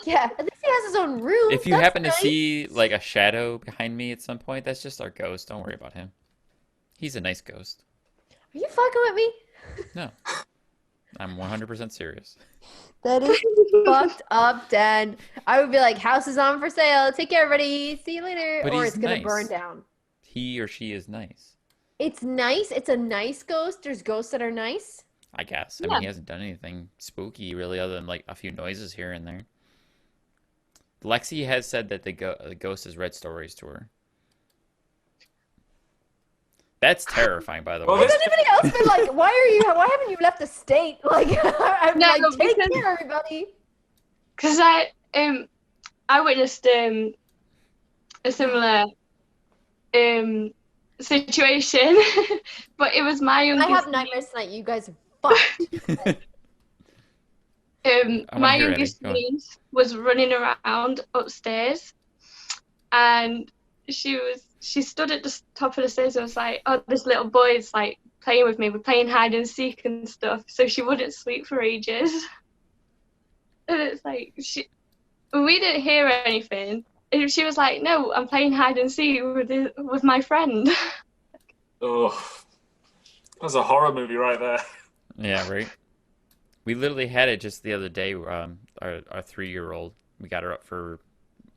Yeah, at least he has his own room. If you That's happen nice. to see like a shadow behind me at some point, that's just our ghost. Don't worry about him. He's a nice ghost. Are you fucking with me? No. I'm 100% serious. That is fucked up, Dan. I would be like, house is on for sale. Take care, everybody. See you later. But or he's it's going to nice. burn down. He or she is nice. It's nice. It's a nice ghost. There's ghosts that are nice. I guess. I Yeah. mean, he hasn't done anything spooky, really, other than like a few noises here and there. Lexi has said that the ghost has read stories to her. That's terrifying, by the Well, way. Has anybody else been like, why haven't you left the state? Like, I'm No, like, take because- care, everybody. Because I witnessed a similar situation, but it was my I youngest. have nightmares tonight. You guys are fucked. My hear youngest Eddie. Go on. niece was running around upstairs, and she stood at the top of the stairs and was like, "Oh, this little boy is like playing with me. We're playing hide and seek and stuff." So she wouldn't sleep for ages, and it's like we didn't hear anything. And she was like, "No, I'm playing hide and seek with my friend." Oh, that's a horror movie right there. Yeah, right. We literally had it just the other day. Our 3-year-old, we got her up for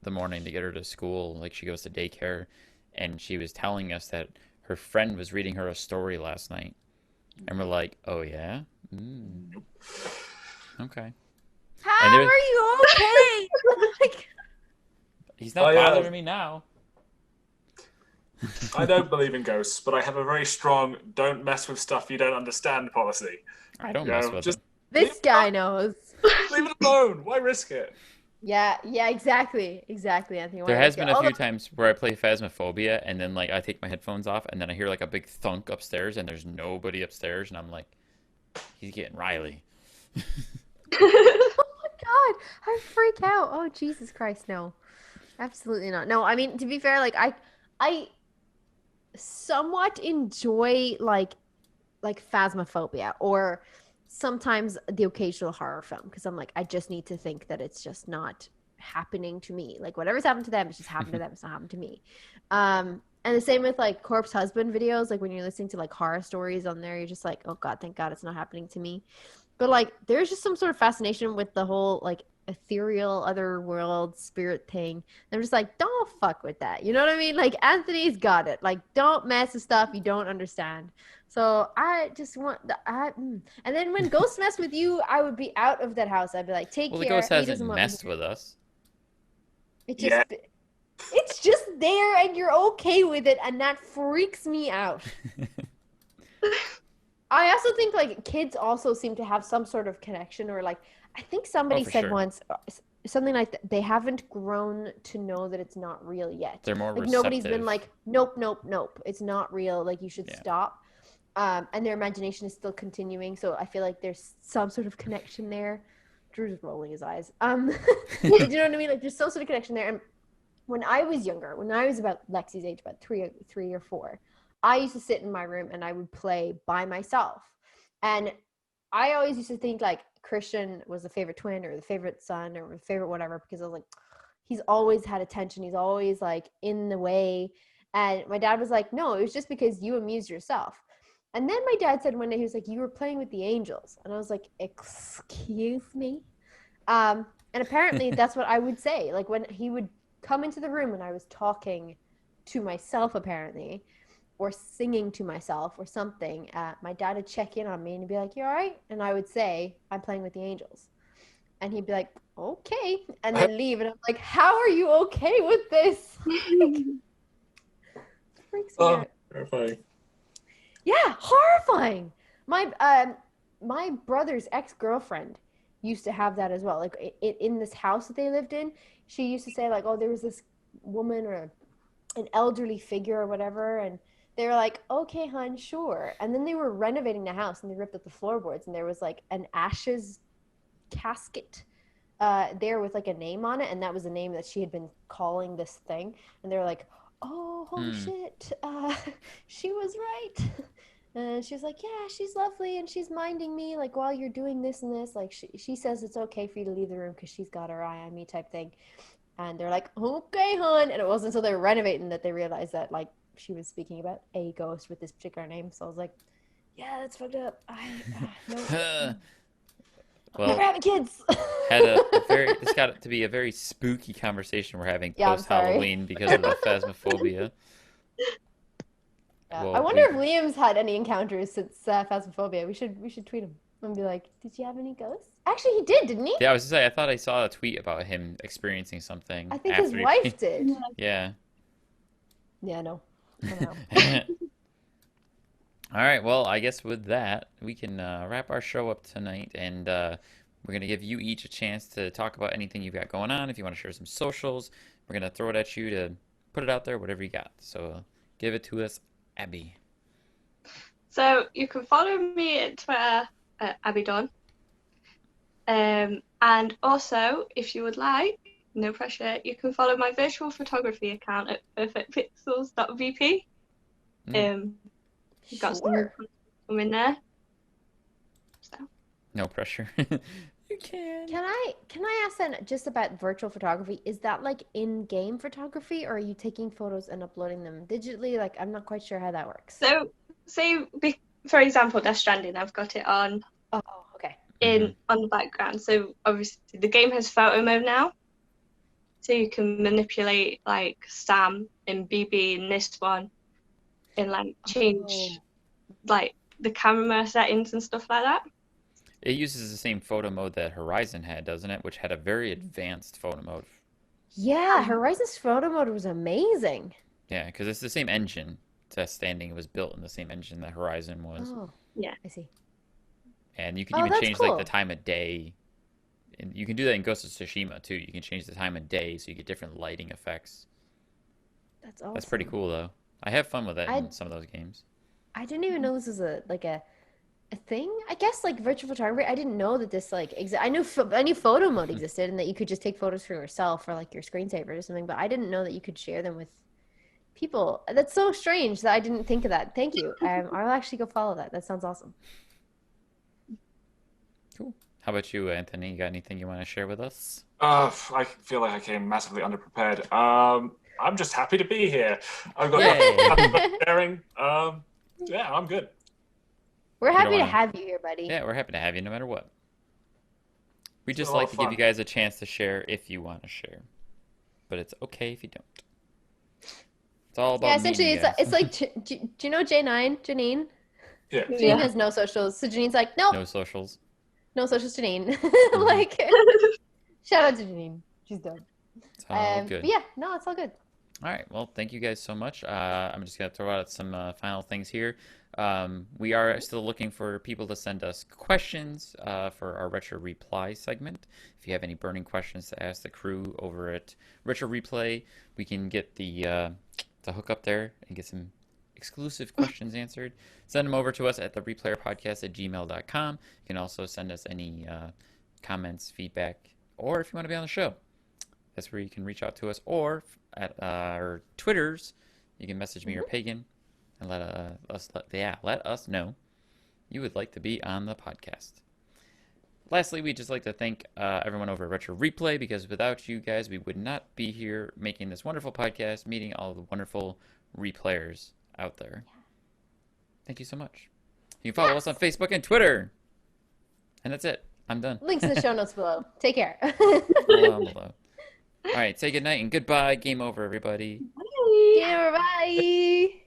the morning to get her to school. Like she goes to daycare, and she was telling us that her friend was reading her a story last night, and we're like, "Oh yeah," Mm. Okay. How And are there, you okay? Like, he's not bothering me now. I don't believe in ghosts, but I have a very strong "don't mess with stuff you don't understand" policy. I don't You mess know, with just him. leave this it guy alone. knows. Leave it alone. Why risk it? Yeah, exactly, Anthony. There Why has risk been it? a Although, few times where I play Phasmophobia and then like I take my headphones off and then I hear like a big thunk upstairs and there's nobody upstairs and I'm like, he's getting Riley. oh my God, I freak out. Oh Jesus Christ, no, absolutely not. No, I mean to be fair, like I somewhat enjoy like phasmophobia or sometimes the occasional horror film because I'm like I just need to think that it's just not happening to me. Like whatever's happened to them, it's just happened to them. It's not happened to me. And the same with like corpse husband videos. Like when you're listening to like horror stories on there, you're just like, oh God, thank God it's not happening to me. But like there's just some sort of fascination with the whole like ethereal other world spirit thing. I'm just like, don't fuck with that. You know what I mean? Like Anthony's got it. Like don't mess with stuff you don't understand. So I just want and then when ghosts mess with you, I would be out of that house. I'd be like, take Well, the care. ghost He hasn't doesn't want me messed here. with us. It just Yeah. it's just there and you're okay with it and that freaks me out. I also think like kids also seem to have some sort of connection or like I think somebody for said sure. once something like they haven't grown to know that it's not real yet. They're more Like nobody's receptive. been like nope, it's not real, like you should Yeah. stop. And their imagination is still continuing, so I feel like there's some sort of connection there. Drew's just rolling his eyes. Do you know what I mean? Like there's some sort of connection there. And when I was younger, when I was about Lexi's age, about three or four, I used to sit in my room and I would play by myself. And I always used to think like Christian was the favorite twin or the favorite son or the favorite whatever because I was like, he's always had attention. He's always like in the way. And my dad was like, no, it was just because you amused yourself. And then my dad said one day, he was like, you were playing with the angels. And I was like, excuse me? And apparently that's what I would say. Like when he would come into the room and I was talking to myself, apparently, or singing to myself or something, my dad would check in on me and he'd be like, you all right? And I would say, I'm playing with the angels. And he'd be like, okay. And then leave. And I'm like, how are you okay with this? Like, freaks me out. Terrifying. Yeah, horrifying. My brother's ex-girlfriend used to have that as well. Like in this house that they lived in, she used to say like, oh, there was this woman or an elderly figure or whatever, and they were like, okay, hun, sure. And then they were renovating the house and they ripped up the floorboards and there was like an ashes casket there with like a name on it, and that was the name that she had been calling this thing. And they were like, oh, holy shit, she was right. And she was like, yeah, she's lovely and she's minding me like while you're doing this and this. Like she says it's okay for you to leave the room because she's got her eye on me type thing. And they're like, okay, hon. And it wasn't until they were renovating that they realized that like she was speaking about a ghost with this particular name. So I was like, yeah, that's fucked up. No. Well, Never having kids. had a very. This got to be a very spooky conversation we're having Yeah, I'm post sorry. Halloween because of the phasmophobia. Yeah. Well, I wonder if Liam's had any encounters since Phasmophobia. We should tweet him and be like, did you have any ghosts? Actually, he did, didn't he? Yeah, I was to say I thought I saw a tweet about him experiencing something I think his after he wife did. Yeah. Yeah, no. I don't know. All right, well, I guess with that, we can wrap our show up tonight, and we're going to give you each a chance to talk about anything you've got going on. If you want to share some socials, we're going to throw it at you to put it out there, whatever you got. So give it to us, Abby. So you can follow me at Twitter at AbbyDon. And also, if you would like, no pressure, you can follow my virtual photography account at perfectpixels.vp. You've got some in there. So. No pressure. You can. Can I ask then just about virtual photography? Is that like in-game photography, or are you taking photos and uploading them digitally? Like, I'm not quite sure how that works. So, say for example, Death Stranding, I've got it on. Oh, okay. On the background. So obviously the game has photo mode now. So you can manipulate like Sam and BB in this one, and like change like the camera settings and stuff like that. It uses the same photo mode that Horizon had, doesn't it? Which had a very advanced photo mode. Yeah, Horizon's photo mode was amazing. Yeah, because it's the same engine. Death Standing was built in the same engine that Horizon was. Oh, Yeah. I see. And you can Oh, even that's change like the cool. time of day. And you can do that in Ghost of Tsushima too. You can change the time of day so you get different lighting effects. That's That's pretty awesome. cool though. I have fun with that I in some of those games. I didn't even know this was a thing. I guess like virtual photography. I didn't know that this like I knew photo mode existed and that you could just take photos for yourself or like your screensaver or something, but I didn't know that you could share them with people. That's so strange that I didn't think of that. Thank you. I'll actually go follow that. That sounds awesome. Cool. How about you, Anthony? You got anything you want to share with us? I feel like I came massively underprepared. I'm just happy to be here. I've got nothing but Yay! sharing. Yeah, I'm good. We're We don't happy to want to. have you here, buddy. Yeah, we're happy to have you no matter what. We It's been just a lot like of to give you fun. guys a chance to share if you want to share, but it's okay if you don't. It's all Yeah, about meeting essentially, you guys. it's like, do you know J9, Janine? Yeah. Janine Yeah. has no socials, so Janine's like, nope, No socials. no socials, Janine. Mhm. Like, shout out to Janine. She's done. It's all But good. yeah, no, it's all good. All right. Well, thank you guys so much. I'm just going to throw out some final things here. We are still looking for people to send us questions for our Retro Replay segment. If you have any burning questions to ask the crew over at Retro Replay, we can get the hook up there and get some exclusive questions answered. Send them over to us at thereplayerpodcast@gmail.com. You can also send us any comments, feedback, or if you want to be on the show. That's where you can reach out to us, or at our Twitters, you can message me or Pagan and let us know you would like to be on the podcast. Lastly, we'd just like to thank everyone over at Retro Replay, because without you guys, we would not be here making this wonderful podcast, meeting all the wonderful replayers out there. Thank you so much. You can follow us on Facebook and Twitter. And that's it. I'm done. Links in the show notes below. Take care. Below. All right, say goodnight and goodbye. Game over, everybody. Bye. Yeah, bye.